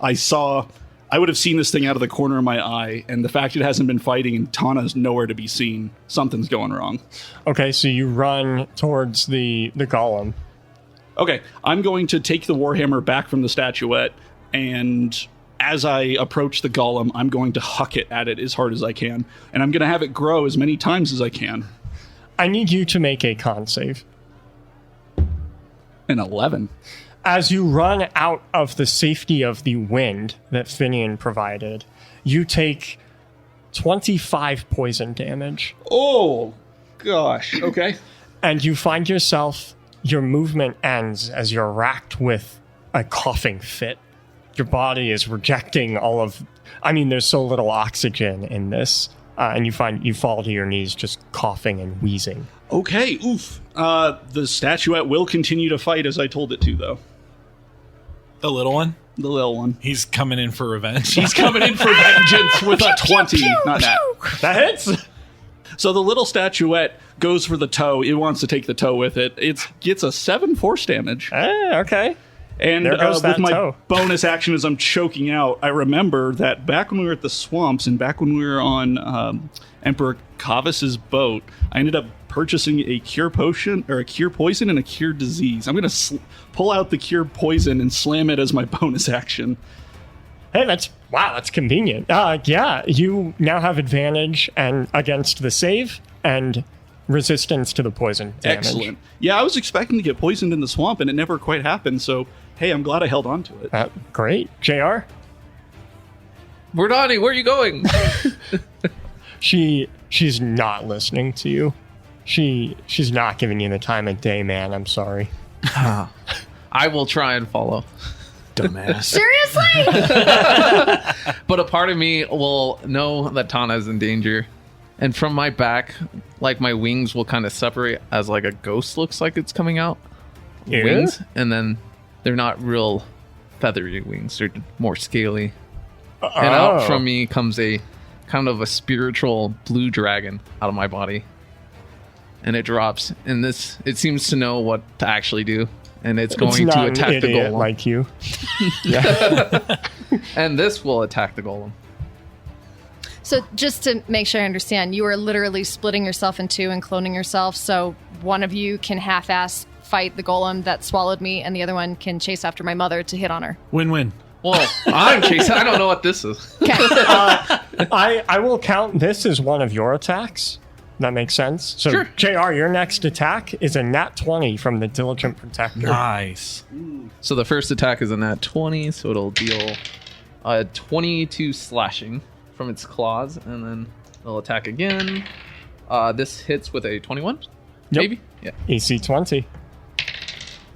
S6: I would have seen this thing out of the corner of my eye, and the fact it hasn't been fighting and Tana's nowhere to be seen, something's going wrong.
S1: Okay, so you run towards the golem.
S6: Okay, I'm going to take the warhammer back from the statuette, and as I approach the golem, I'm going to huck it at it as hard as I can, and I'm going to have it grow as many times as I can.
S1: I need you to make a con save.
S6: An 11.
S1: As you run out of the safety of the wind that Finian provided, you take 25 poison damage.
S6: Oh, gosh. Okay.
S1: And you find yourself, your movement ends as you're racked with a coughing fit. Your body is rejecting there's so little oxygen in this. And you fall to your knees just coughing and wheezing.
S6: Okay, oof. The statuette will continue to fight as I told it to, though.
S2: The little one?
S6: The little one.
S2: He's coming in for revenge.
S6: He's coming in for vengeance with a 20. Not that.
S1: That hits!
S6: So the little statuette goes for the toe. It wants to take the toe with it. It gets a 7 force damage.
S1: Okay.
S6: And
S1: There goes that
S6: with my
S1: toe.
S6: bonus action as I'm choking out, I remember that back when we were at the swamps and back when we were on Emperor Kavas's boat, I ended up purchasing a cure potion, or a cure poison and a cure disease. I'm going to pull out the cure poison and slam it as my bonus action.
S1: Hey, that's convenient. Yeah, you now have advantage and against the save and resistance to the poison damage.
S6: Excellent. Yeah, I was expecting to get poisoned in the swamp, and it never quite happened, so hey, I'm glad I held on to it.
S1: Great. JR?
S5: Mardani, where are you going?
S1: She's not listening to you. She's not giving you the time of day, man. I'm sorry.
S5: I will try and follow.
S4: Dumbass.
S3: Seriously?
S5: But a part of me will know that Tana is in danger. And from my back, like my wings will kind of separate as like a ghost looks like it's coming out.
S1: Yeah?
S5: Wings. And then they're not real feathery wings. They're more scaly. And out from me comes a kind of a spiritual blue dragon out of my body. And it drops. And it seems to know what to actually do. And it's going
S1: not
S5: to attack
S1: an
S5: the
S1: idiot
S5: golem.
S1: like you.
S5: And this will attack the golem.
S3: So just to make sure I understand, you are literally splitting yourself in two and cloning yourself. So one of you can half-ass fight the golem that swallowed me, and the other one can chase after my mother to hit on her.
S2: Win-win.
S5: Well, I'm chasing. I don't know what this is.
S3: Okay.
S1: I will count this as one of your attacks. That makes sense. So,
S5: Sure.
S1: JR, your next attack is a nat 20 from the Diligent Protector.
S2: Nice.
S5: So the first attack is a nat 20, so it'll deal 22 slashing from its claws, and then it'll attack again. This hits with a 21, maybe? Yeah.
S1: AC 20.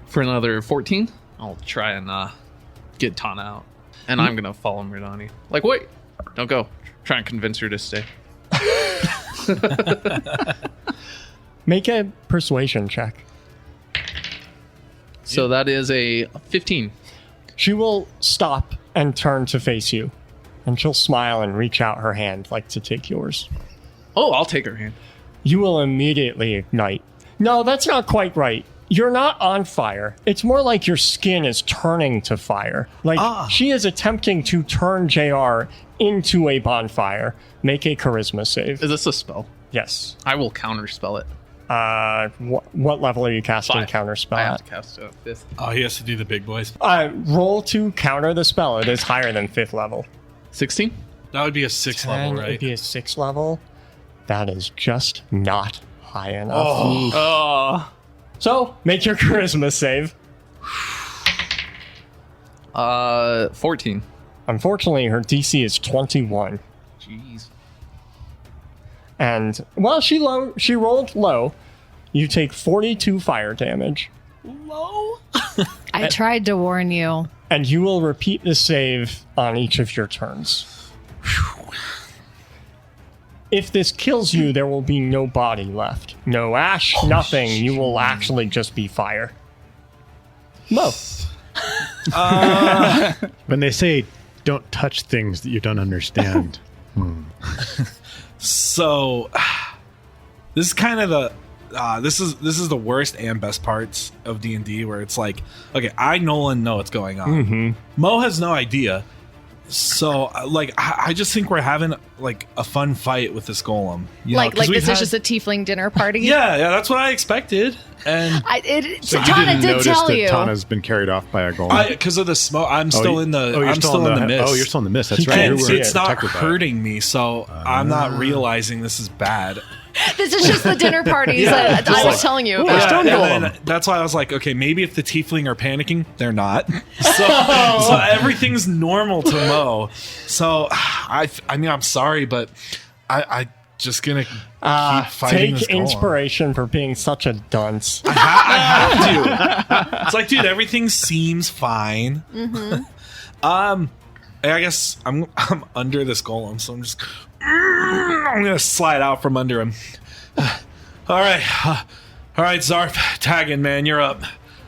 S5: For another 14, I'll try and get Tana out. And I'm going to follow Mardani. Like, wait, don't go. Try and convince her to stay.
S1: Make a persuasion check.
S5: So that is a 15.
S1: She will stop and turn to face you. And she'll smile and reach out her hand like to take yours.
S5: Oh, I'll take her hand.
S1: You will immediately ignite. No, that's not quite right. You're not on fire. It's more like your skin is turning to fire. Like she is attempting to turn JR into a bonfire. Make a charisma save.
S5: Is this a spell?
S1: Yes.
S5: I will counterspell it.
S1: What level are you casting
S5: 5.
S1: counterspell
S5: I have
S1: at?
S5: to cast a 5th.
S2: Oh, he has to do the big boys.
S1: Roll to counter the spell. It is higher than 5th level.
S5: 16?
S2: That would be a 6th level,
S1: It'd
S2: right?
S1: be a 6th level. That is just not high enough. So make your charisma save.
S5: 14.
S1: Unfortunately, her DC is 21.
S5: Jeez.
S1: And while she rolled low, you take 42 fire damage.
S3: I tried to warn you.
S1: And you will repeat the save on each of your turns. If this kills you, there will be no body left. No ash, nothing. You will actually just be fire. Mo.
S4: When they say don't touch things that you don't understand.
S2: So this is kind of the this is the worst and best parts of D&D, where it's like, okay, I, Nolan, know what's going on. Mo has no idea. So like I just think we're having like a fun fight with this golem. You know,
S3: Like
S2: 'cause
S3: this
S2: we've
S3: is just a tiefling dinner party.
S2: yeah, that's what I expected. And
S4: So you
S3: Tana
S4: didn't
S3: did
S4: notice
S3: tell
S4: that
S3: you.
S4: Tana's been carried off by a golem?
S2: because of the smoke, I'm still in the
S4: you're
S2: I'm still in the mist.
S4: Oh, you're still in the mist. That's
S1: He
S4: right.
S1: can't
S2: And
S4: You
S1: see
S4: were
S2: it's not
S4: protected by it.
S2: hurting me, so I'm not realizing this is bad.
S3: This is just the dinner parties that I was telling you about.
S1: Stone
S2: and
S1: golem.
S2: then that's why I was like, okay, maybe if the tiefling are panicking, they're not. So everything's normal to Mo. So I mean, I'm sorry, but I just gonna keep fighting
S1: Take
S2: this golem.
S1: inspiration for being such a dunce.
S2: I have to. It's like, dude, everything seems fine. I guess I'm under this golem, so I'm gonna slide out from under him. All right, Zarf, tagging, man, you're up.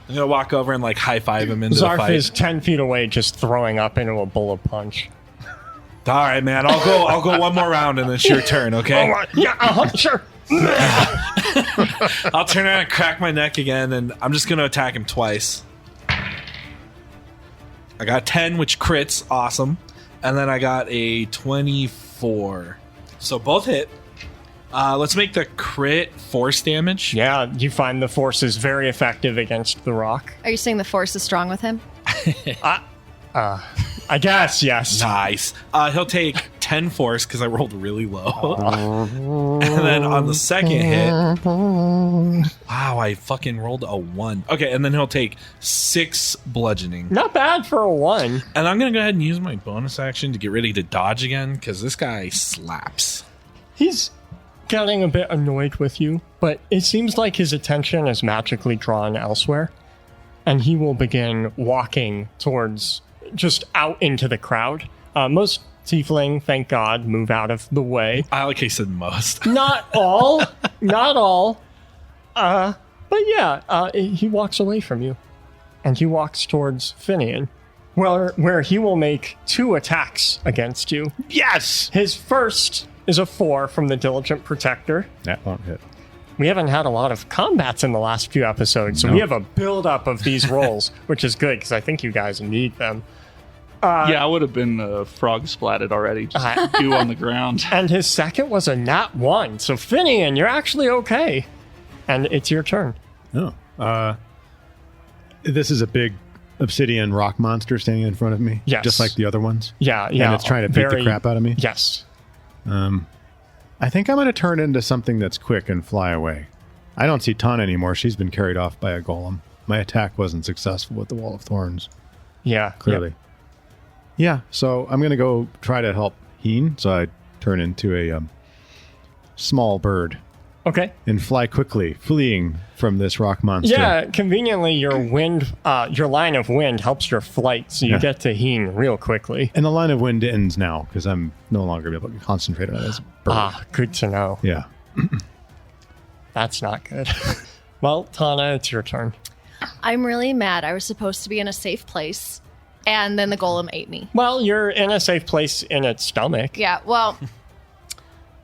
S2: I'm gonna walk over and like high five him into the
S1: Zarf
S2: fight.
S1: is 10 feet away, just throwing up into a bullet punch.
S2: All right, man, I'll go one more round and then it's your turn, okay?
S1: Yeah, sure.
S2: I'll turn around and crack my neck again, and I'm just gonna attack him twice. I got 10, which crits, awesome. And then I got a 24. So both hit. Let's make the crit force damage.
S1: Yeah, you find the force is very effective against the rock.
S3: Are you saying the force is strong with him?
S1: I guess, yes.
S2: Nice. He'll take 10 force because I rolled really low. And then on the second hit, wow, I fucking rolled a 1. Okay, and then he'll take 6 bludgeoning.
S1: Not bad for a 1.
S2: And I'm going to go ahead and use my bonus action to get ready to dodge again because this guy slaps.
S1: He's getting a bit annoyed with you, but it seems like his attention is magically drawn elsewhere. And he will begin walking towards just out into the crowd. Most tiefling, thank God, move out of the way.
S2: I like he said most.
S1: Not all. Not all. But yeah, he walks away from you. And he walks towards Finian, where he will make 2 attacks against you.
S4: Yes!
S1: His first is a 4 from the Diligent Protector.
S4: That won't hit.
S1: We haven't had a lot of combats in the last few episodes, so we have a build-up of these rolls, which is good, because I think you guys need them.
S6: Yeah, I would have been frog splatted already. Just goo on the ground.
S1: And his second was a nat 1, so Finian, you're actually okay. And it's your turn.
S4: Oh. This is a big obsidian rock monster standing in front of me.
S1: Yes.
S4: Just like the other ones.
S1: Yeah.
S4: And it's trying to beat the crap out of me.
S1: Yes.
S4: I think I'm going to turn into something that's quick and fly away. I don't see Tana anymore. She's been carried off by a golem. My attack wasn't successful with the Wall of Thorns,
S1: Yeah.
S4: clearly. Yeah, so I'm going to go try to help Heen. So I turn into a small bird
S1: Okay.
S4: and fly quickly, fleeing from this rock monster.
S1: Yeah, conveniently, your line of wind helps your flight, so you get to Heen real quickly.
S4: And the line of wind ends now because I'm no longer able to concentrate on this bird.
S1: Good to know.
S4: Yeah.
S1: That's not good. Well, Tana, it's your turn.
S3: I'm really mad. I was supposed to be in a safe place, and then the golem ate me.
S1: Well, you're in a safe place in its stomach.
S3: Yeah, well,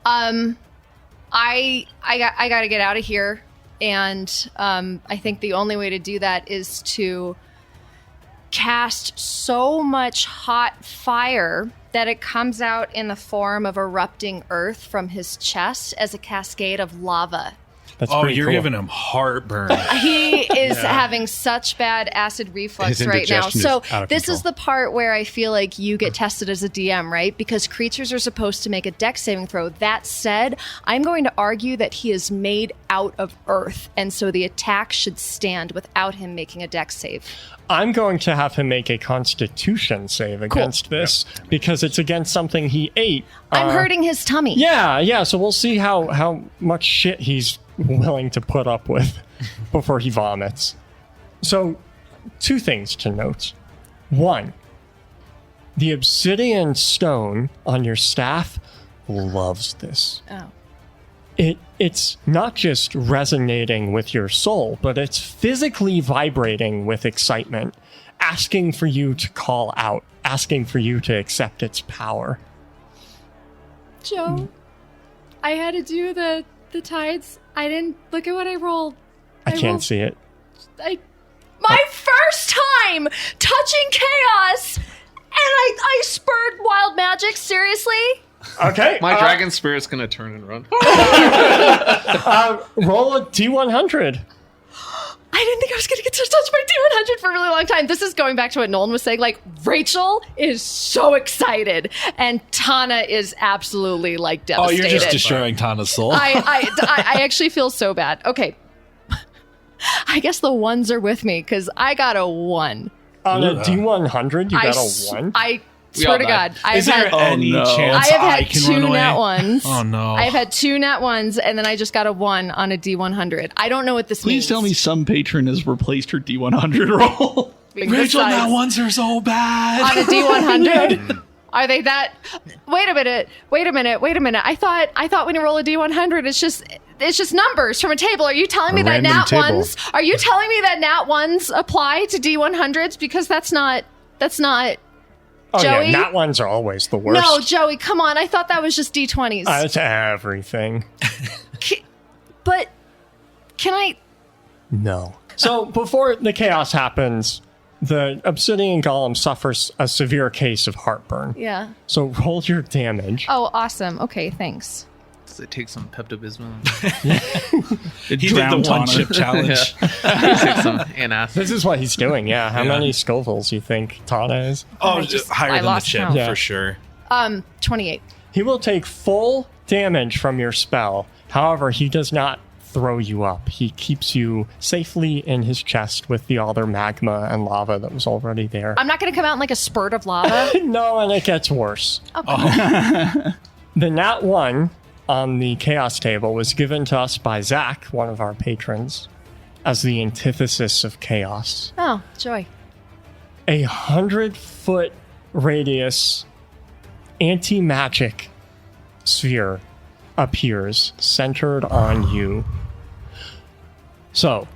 S3: I got to get out of here, and I think the only way to do that is to cast so much hot fire that it comes out in the form of erupting earth from his chest as a cascade of lava.
S1: That's
S2: Oh,
S1: pretty
S2: you're
S1: cool.
S2: giving him heartburn.
S3: He is having such bad acid reflux
S4: His
S3: right now.
S4: indigestion
S3: So
S4: is out of
S3: this
S4: control.
S3: is the part where I feel like you get tested as a DM, right? Because creatures are supposed to make a dex saving throw. That said, I'm going to argue that he is made out of earth, and so the attack should stand without him making a dex save.
S1: I'm going to have him make a Constitution save against this because it's against something he ate.
S3: I'm hurting his tummy.
S1: Yeah. So we'll see how much shit he's willing to put up with before he vomits. So, 2 things to note. 1, the obsidian stone on your staff loves this.
S3: Oh.
S1: It's not just resonating with your soul, but it's physically vibrating with excitement, asking for you to call out, asking for you to accept its power.
S3: Joe, I had to do the tides. I didn't look at what I rolled.
S1: I can't see it.
S3: My first time touching chaos, and I spurred wild magic. Seriously?
S1: Okay.
S5: My dragon spirit's gonna turn and run.
S1: Roll a D100.
S3: I didn't think I was going to get to touch my D100 for a really long time. This is going back to what Nolan was saying. Like, Rachel is so excited, and Tana is absolutely, like,
S2: Oh,
S3: devastated.
S2: you're just destroying Tana's soul.
S3: I actually feel so bad. Okay. I guess the ones are with me, because I got a 1.
S1: On a D100, you got a 1?
S3: I
S5: We
S3: swear
S5: all
S3: to
S5: died.
S3: God. I've
S2: Is there
S3: had,
S2: any
S6: no.
S2: chance
S3: I have had
S2: can
S3: 2
S2: run away?
S3: nat ones.
S2: Oh, no.
S3: I've had 2 nat ones, and then I just got a 1 on a D100. I don't know what this means.
S6: Please tell me some patron has replaced her D100 roll.
S2: Rachel,
S3: Besides-
S2: that ones are so bad.
S3: on a D100. Are they that? Wait a minute. I thought when you roll a D100, it's just numbers from a table. Are you telling me
S4: A
S3: that
S4: random
S3: nat
S4: table.
S3: ones? Are you telling me that nat ones apply to D100s? Because that's not.
S1: Oh,
S3: Joey?
S1: yeah, nat ones are always the worst.
S3: No, Joey, come on. I thought that was just D20s.
S1: It's everything.
S3: But can I?
S1: No. So before the chaos happens, the obsidian golem suffers a severe case of heartburn.
S3: Yeah.
S1: So roll your damage.
S3: Oh, awesome. Okay, thanks.
S5: Does it take some Pepto-Bismol?
S6: It
S2: He did the
S6: drowned
S2: one
S6: Tana.
S2: chip challenge.
S5: Take some antacid.
S1: This is what he's doing, yeah. How many Scovilles you think Tana is?
S2: Oh,
S3: I just-
S2: higher
S3: I
S2: than the
S3: lost
S2: chip
S3: count.
S1: Yeah.
S2: for sure.
S3: 28.
S1: He will take full damage from your spell. However, he does not throw you up. He keeps you safely in his chest with the other magma and lava that was already there.
S3: I'm not going to come out in like a spurt of lava.
S1: No, and it gets worse. The nat 1 on the chaos table was given to us by Zach, one of our patrons, as the antithesis of chaos.
S3: Oh, joy.
S1: 100-foot radius anti-magic sphere appears centered on you. So,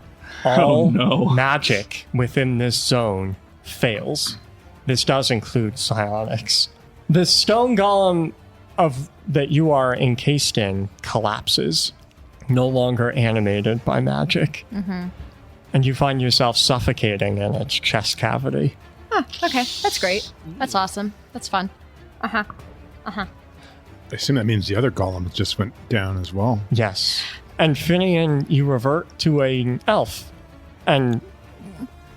S1: all
S6: Oh, no.
S1: magic within this zone fails. This does include psionics. The stone golem that you are encased in collapses, no longer animated by magic. And you find yourself suffocating in its chest cavity.
S3: Okay, that's great. That's awesome. That's fun.
S4: I assume that means the other golem just went down as well.
S1: Yes. And Finian, you revert to an elf and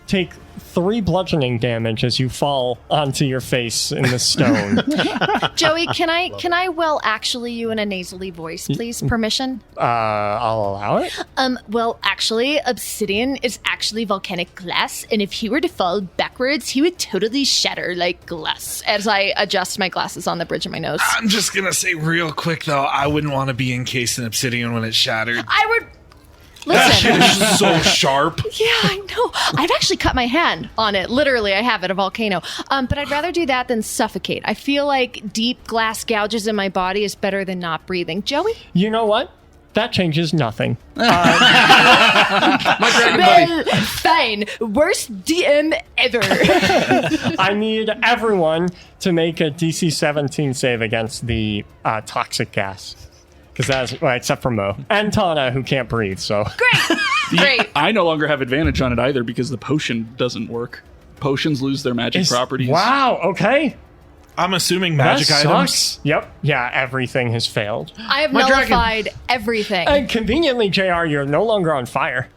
S1: take 3 bludgeoning damage as you fall onto your face in the stone.
S3: Joey, can I well actually you in a nasally voice, please? Permission?
S1: I'll allow it.
S3: Well, actually, obsidian is actually volcanic glass, and if he were to fall backwards, he would totally shatter like glass. As I adjust my glasses on the bridge of my nose.
S2: I'm just going to say real quick, though, I wouldn't want to be encased in obsidian when it's shattered.
S3: I would
S2: That shit
S3: listen.
S2: is so sharp.
S3: Yeah, I know. I've actually cut my hand on it. Literally, I have at a volcano. But I'd rather do that than suffocate. I feel like deep glass gouges in my body is better than not breathing. Joey?
S1: You know what? That changes nothing.
S5: My dragon buddy.
S3: Well, fine. Worst DM ever.
S1: I need everyone to make a DC 17 save against the toxic gas. Because that's, well, except for Mo. And Tana, who can't breathe, so.
S3: Great.
S6: I no longer have advantage on it either because the potion doesn't work. Potions lose their magic properties.
S1: Wow, okay.
S2: I'm assuming magic
S1: That
S2: items.
S1: sucks. Yep. Yeah, everything has failed.
S3: I have
S5: My dragon.
S3: nullified everything.
S1: And conveniently, JR, you're no longer on fire.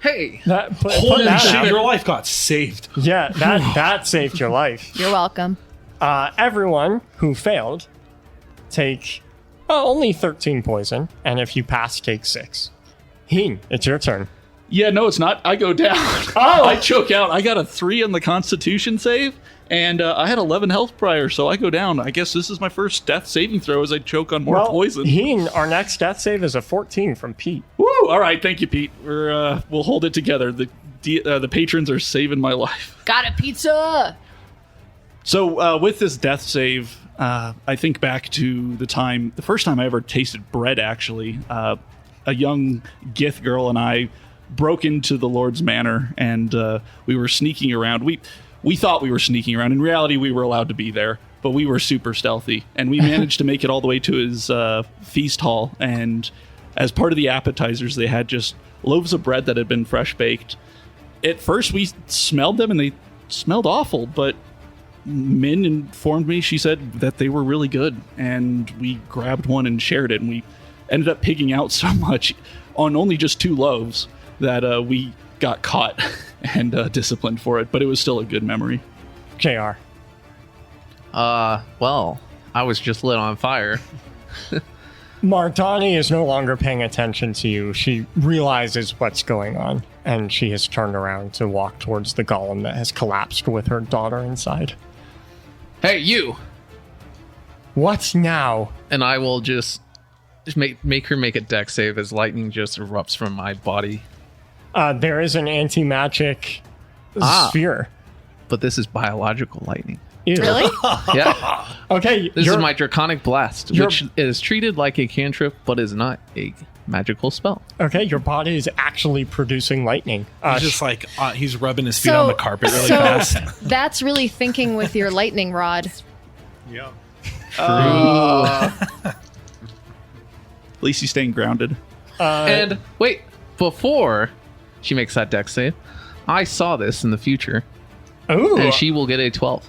S5: Hey,
S1: Put
S2: Holy
S1: that
S2: shit,
S1: out.
S2: your life got saved.
S1: Yeah, that saved your life.
S3: You're welcome.
S1: Everyone who failed take only 13 poison, and if you pass, take 6. Heen, it's your turn.
S6: Yeah, no, it's not. I go down.
S1: Oh!
S6: I choke out. I got a 3 on the Constitution save, and I had 11 health prior, so I go down. I guess this is my first death saving throw as I choke on more poison.
S1: Heen, our next death save is a 14 from Pete.
S6: Woo! All right, thank you, Pete. We'll hold it together. The patrons are saving my life.
S3: Got a pizza.
S6: So with this death save, I think back to the first time I ever tasted bread. Actually, a young Gith girl and I broke into the Lord's manor, and we were sneaking around. We thought we were sneaking around. In reality, we were allowed to be there, but we were super stealthy, and we managed to make it all the way to his feast hall. And as part of the appetizers, they had just loaves of bread that had been fresh baked. At first, we smelled them, and they smelled awful, but Min informed me, she said that they were really good, and we grabbed one and shared it, and we ended up pigging out so much on only just 2 loaves that we got caught and disciplined for it, but it was still a good memory.
S1: JR.
S5: well, I was just lit on fire.
S1: Mardani is no longer paying attention to you. She realizes what's going on, and she has turned around to walk towards the golem that has collapsed with her daughter inside.
S5: Hey, you!
S1: What now?
S5: And I will just make her make a dex save as lightning just erupts from my body.
S1: There is an anti-magic sphere.
S5: But this is biological lightning.
S1: Ew.
S3: Really?
S5: Yeah.
S1: Okay,
S5: This is my draconic blast,
S1: you're-
S5: which is treated like a cantrip, but is not a magical spell.
S1: okay. Your body is actually producing lightning.
S2: He's just like, he's rubbing his feet on the carpet really fast.
S3: That's really thinking with your lightning rod.
S4: Yeah.
S6: At least he's staying grounded.
S5: And wait, before she makes that dex save, I saw this in the future,
S1: Ooh.
S5: and she will get a 12.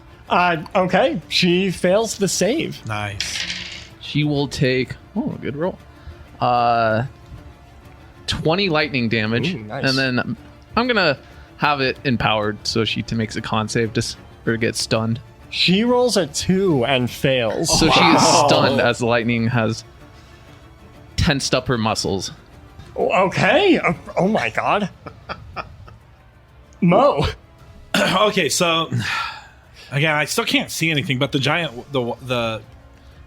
S1: Okay. She fails the save.
S2: Nice.
S5: She will take good roll. 20 lightning damage,
S1: Ooh, nice.
S5: and then I'm gonna have it empowered so she makes a con save or get stunned.
S1: She rolls a 2 and fails.
S5: So she is stunned as the lightning has tensed up her muscles.
S1: Okay. Oh my god. Mo.
S2: Okay, so again, I still can't see anything, but the giant, the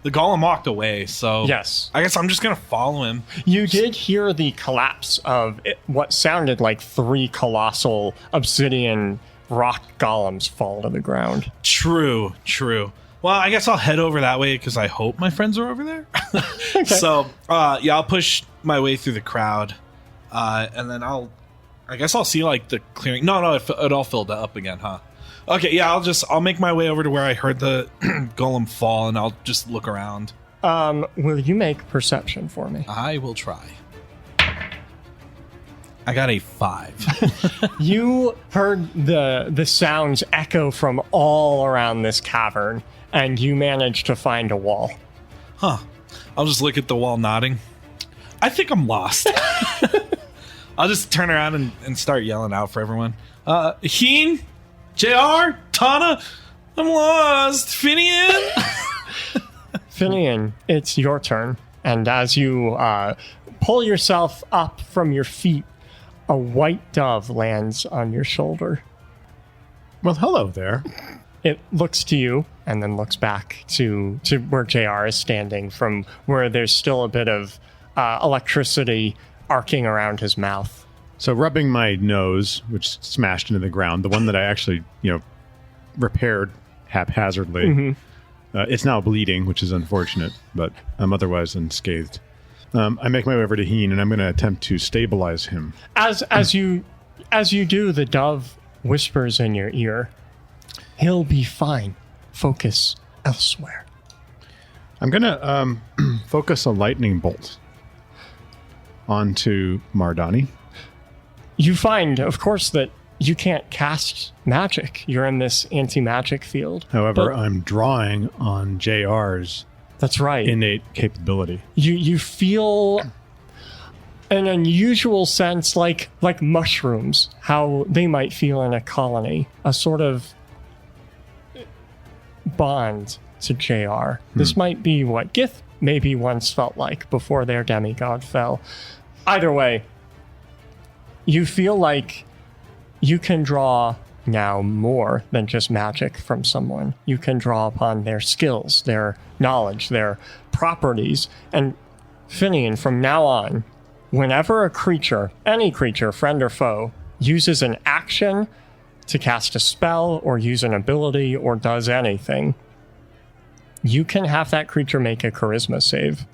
S2: golem walked away. So
S1: Yes.
S2: I guess I'm just gonna follow him.
S1: You did hear the collapse of what sounded like 3 colossal obsidian rock golems fall to the ground.
S2: True. Well, I guess I'll head over that way because I hope my friends are over there. So I'll push my way through the crowd, and then I guess I'll see like the clearing. No, it all filled up again, huh? Okay, yeah, I'll make my way over to where I heard the golem fall, and I'll just look around.
S1: Will you make perception for me?
S2: I will try. I got a 5.
S1: You heard the sounds echo from all around this cavern, and you managed to find a wall.
S2: Huh. I'll just look at the wall nodding. I think I'm lost. I'll just turn around and start yelling out for everyone. Heen? JR? Tana? I'm lost. Finian?
S1: Finian, it's your turn. And as you pull yourself up from your feet, a white dove lands on your shoulder.
S4: Well, hello there.
S1: It looks to you and then looks back to where JR is standing, from where there's still a bit of electricity arcing around his mouth.
S4: So rubbing my nose, which smashed into the ground, the one that I actually, repaired haphazardly. It's now bleeding, which is unfortunate, but I'm otherwise unscathed. I make my way over to Heen, and I'm going to attempt to stabilize him.
S1: As you do, the dove whispers in your ear, "He'll be fine. Focus elsewhere."
S4: I'm going to focus a lightning bolt onto Mardani.
S1: You find, of course, that you can't cast magic. You're in this anti-magic field.
S4: However,
S1: But-
S4: I'm drawing on JR's
S1: that's right.
S4: innate capability.
S1: You feel an unusual sense like mushrooms, how they might feel in a colony, a sort of bond to JR. This might be what Gith maybe once felt like before their demigod fell. Either way, you feel like you can draw now more than just magic from someone. You can draw upon their skills, their knowledge, their properties. And Finian, from now on, whenever a creature, any creature, friend or foe, uses an action to cast a spell or use an ability or does anything, you can have that creature make a charisma save.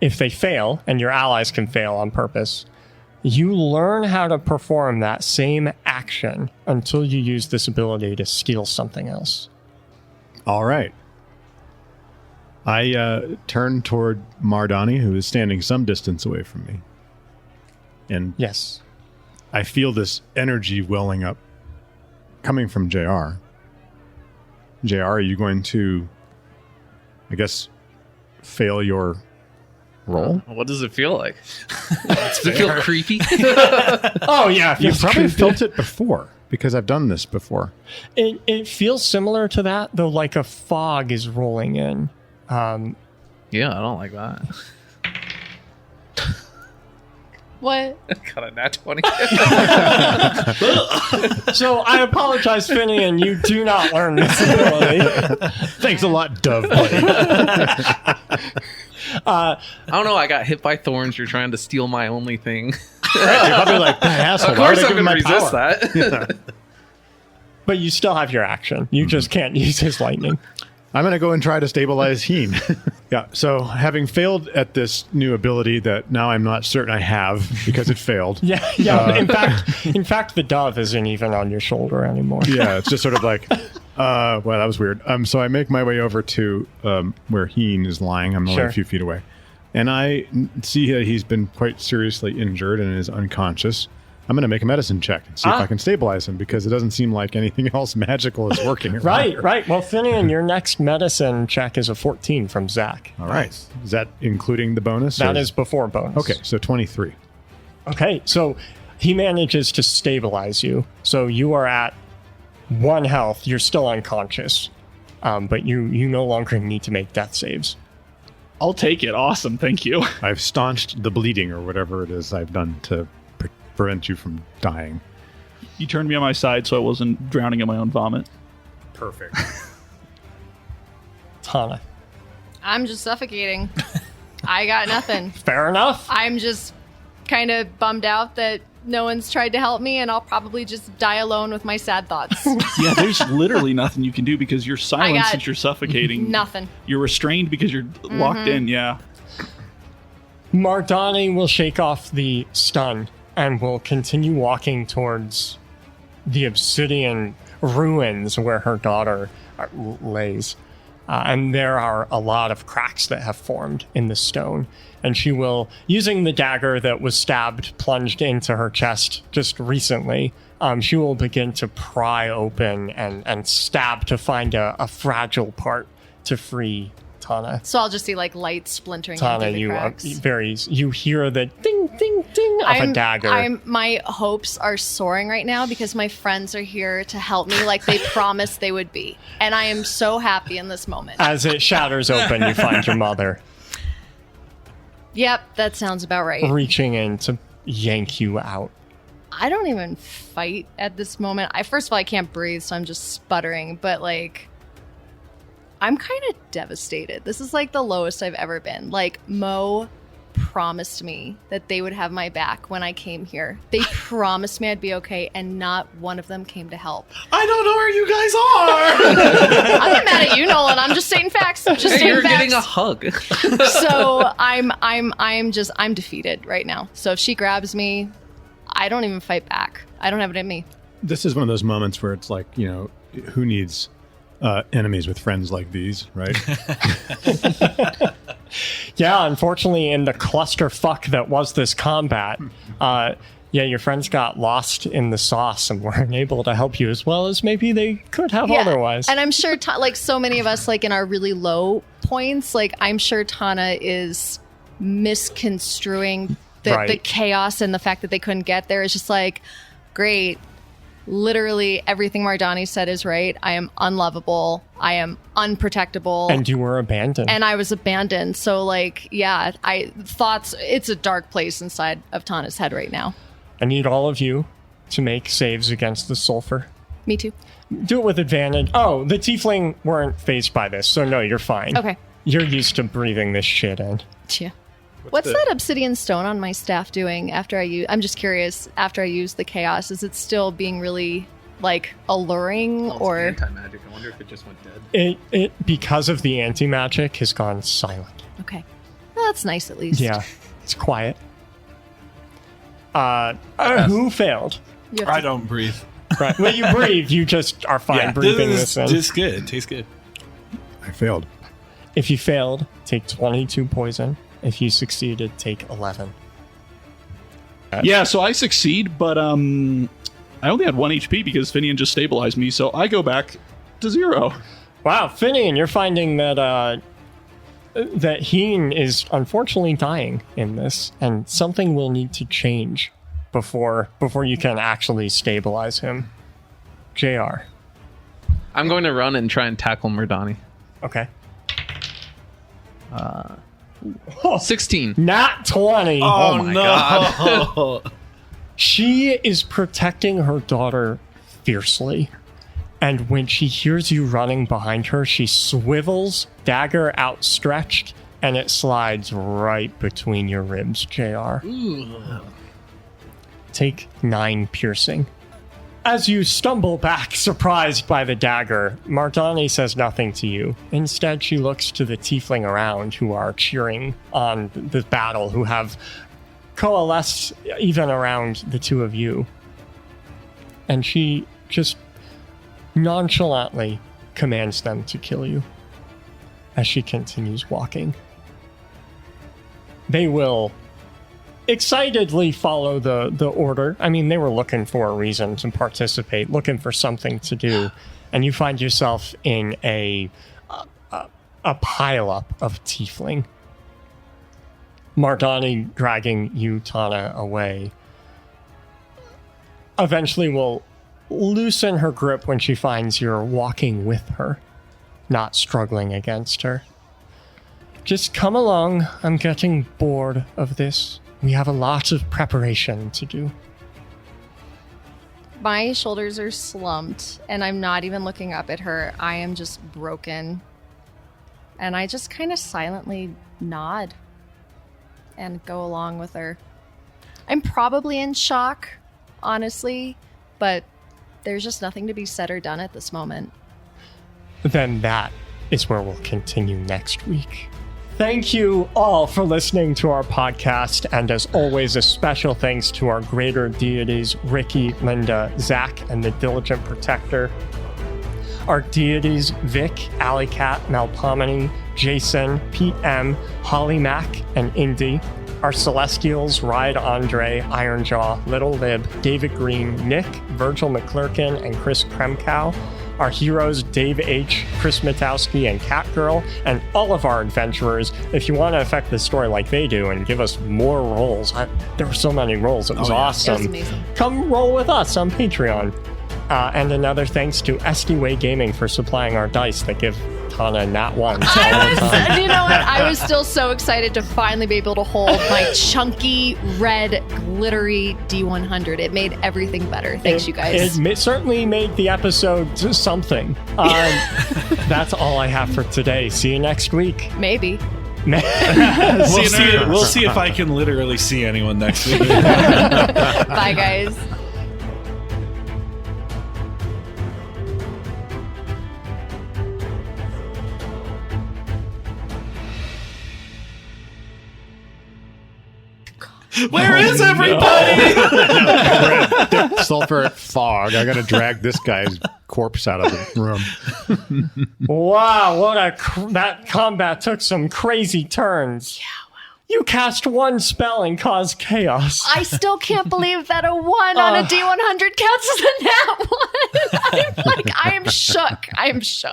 S1: If they fail, and your allies can fail on purpose, you learn how to perform that same action until you use this ability to steal something else.
S4: All right. I turn toward Mardani, who is standing some distance away from me. And
S1: Yes.
S4: I feel this energy welling up coming from JR. JR, are you going to, I guess, fail your roll?
S5: What does it feel like? Does it feel creepy?
S1: Oh, yeah.
S4: You've probably felt it before, because I've done this before.
S1: It feels similar to that, though, like a fog is rolling in.
S5: Yeah, I don't like that.
S3: What?
S5: Got a nat 20.
S1: So I apologize, Finian. You do not learn this ability.
S4: Thanks a lot, Dove buddy.
S5: I don't know. I got hit by thorns. You're trying to steal my only thing.
S4: You're probably like, asshole.
S5: Of
S4: why would
S5: course
S4: I
S5: I'm
S4: give him
S5: going to
S4: my
S5: resist
S4: power?
S5: that.
S1: But you still have your action. You just can't use his lightning.
S4: I'm going to go and try to stabilize Heen. Yeah, so having failed at this new ability that now I'm not certain I have because it failed.
S1: Yeah. In fact, the dove isn't even on your shoulder anymore.
S4: Yeah, it's just sort of like, well, that was weird. So I make my way over to where Heen is lying. I'm only
S1: Sure.
S4: a few feet away. And I see that he's been quite seriously injured and is unconscious. I'm going to make a medicine check and see if I can stabilize him, because it doesn't seem like anything else magical is working.
S1: Right. Well, Finian, your next medicine check is a 14 from Zach.
S4: All right. Is that including the bonus?
S1: That
S4: or-
S1: is before bonus.
S4: Okay, so 23.
S1: Okay, so he manages to stabilize you. So you are at 1 health. You're still unconscious, but you no longer need to make death saves.
S6: I'll take it. Awesome. Thank you.
S4: I've staunched the bleeding or whatever it is I've done to prevent you from dying.
S6: You turned me on my side so I wasn't drowning in my own vomit.
S4: Perfect.
S1: Tana.
S3: I'm just suffocating. I got nothing.
S1: Fair enough.
S3: I'm just kind of bummed out that no one's tried to help me, and I'll probably just die alone with my sad thoughts.
S6: Yeah, there's literally nothing you can do because you're silenced
S3: got
S6: since you're suffocating.
S3: Nothing.
S6: You're restrained because you're locked in, yeah.
S1: Mardani will shake off the stun and will continue walking towards the obsidian ruins where her daughter lays. And there are a lot of cracks that have formed in the stone. And she will, using the dagger that was plunged into her chest just recently, she will begin to pry open and stab to find a fragile part to free Tana.
S3: So I'll just see like light splintering
S1: Tana,
S3: into the
S1: you
S3: cracks.
S1: you hear the ding ding ding of a dagger.
S3: My hopes are soaring right now because my friends are here to help me like they promised they would be. And I am so happy in this moment.
S1: As it shatters open, you find your mother
S3: Yep, that sounds about right.
S1: reaching in to yank you out.
S3: I don't even fight at this moment. First of all, I can't breathe, so I'm just sputtering. But like, I'm kind of devastated. This is like the lowest I've ever been. Like, Mo promised me that they would have my back when I came here. They promised me I'd be okay, and not one of them came to help.
S2: I don't know where you guys are.
S3: I'm not mad at you, Nolan. I'm just stating facts.
S5: You're getting a hug.
S3: So I'm defeated right now. So if she grabs me, I don't even fight back. I don't have it in me.
S4: This is one of those moments where it's like, who needs enemies with friends like these, right?
S1: Yeah, unfortunately, in the clusterfuck that was this combat, Yeah, your friends got lost in the sauce and weren't able to help you as well as maybe they could have otherwise.
S3: And I'm sure, like so many of us, like in our really low points, like I'm sure Tana is misconstruing the chaos and the fact that they couldn't get there. Is just like, great. Literally everything Mardani said is right. I am unlovable. I am unprotectable.
S1: And you were abandoned.
S3: And I was abandoned. So like, yeah, it's a dark place inside of Tana's head right now.
S1: I need all of you to make saves against the sulfur.
S3: Me too.
S1: Do it with advantage. Oh, the tiefling weren't phased by this, so no, you're fine.
S3: Okay.
S1: You're used to breathing this shit in.
S3: Yeah. What's that obsidian stone on my staff doing after I use? I'm just curious. After I use the chaos, is it still being really like alluring or
S5: anti-magic? I wonder if it just went dead.
S1: It because of the anti-magic has gone silent.
S3: Okay, well, that's nice at least.
S1: Yeah, it's quiet. Who failed?
S2: I don't breathe.
S1: Right. Well, you breathe. You just are fine breathing this in.
S2: Tastes good. Tastes good.
S4: I failed.
S1: If you failed, take 22 poison. If you succeeded, take 11.
S6: Yeah, so I succeed, but I only had 1 HP because Finian just stabilized me, so I go back to 0.
S1: Wow, Finian, you're finding that that Heen is unfortunately dying in this, and something will need to change before you can actually stabilize him. JR.
S5: I'm going to run and try and tackle Mardani.
S1: Okay.
S5: 16.
S1: Nat 20.
S5: Oh my god.
S1: She is protecting her daughter fiercely. And when she hears you running behind her, she swivels, dagger outstretched, and it slides right between your ribs, JR.
S5: Ooh.
S1: Take 9 piercing. As you stumble back, surprised by the dagger, Mardani says nothing to you. Instead, she looks to the tiefling around who are cheering on the battle, who have coalesced even around the two of you. And she just nonchalantly commands them to kill you as she continues walking. They will excitedly follow the order. I mean, they were looking for a reason to participate, looking for something to do, and you find yourself in a pileup of tiefling. Mardani dragging you, Tana, away. Eventually will loosen her grip when she finds you're walking with her, not struggling against her. Just come along. I'm getting bored of this. We have a lot of preparation to do.
S3: My shoulders are slumped, and I'm not even looking up at her. I am just broken. And I just kind of silently nod and go along with her. I'm probably in shock, honestly, but there's just nothing to be said or done at this moment.
S1: Then that is where we'll continue next week. Thank you all for listening to our podcast, and as always, a special thanks to our greater deities, Ricky, Linda, Zach, and the Diligent Protector. Our deities, Vic, Alleycat, Malpomene, Jason, Pete M, Holly Mac, and Indy. Our celestials, Ride Andre, Ironjaw, Little Lib, David Green, Nick, Virgil McClurkin, and Chris Kremkow. Our heroes, Dave H., Chris Matowski, and Catgirl, and all of our adventurers. If you want to affect the story like they do and give us more roles, there were so many roles, it was awesome.
S3: It was amazing.
S1: Come roll with us on Patreon. And another thanks to SD Way Gaming for supplying our dice that give Tana nat ones all the time.
S3: You know what? I was still so excited to finally be able to hold my chunky, red, glittery D100. It made everything better. Thanks, you guys.
S1: It certainly made the episode something. That's all I have for today. See you next week.
S3: Maybe.
S2: We'll see if I can literally see anyone next week.
S3: Bye, guys.
S2: Where is everybody?
S4: Sulfuric fog. I gotta drag this guy's corpse out of the room.
S1: Wow, that combat took some crazy turns.
S3: Yeah, wow.
S1: You cast one spell and cause chaos.
S3: I still can't believe that a 1 on a D100 counts as a nat 1. I am shook. I am shook.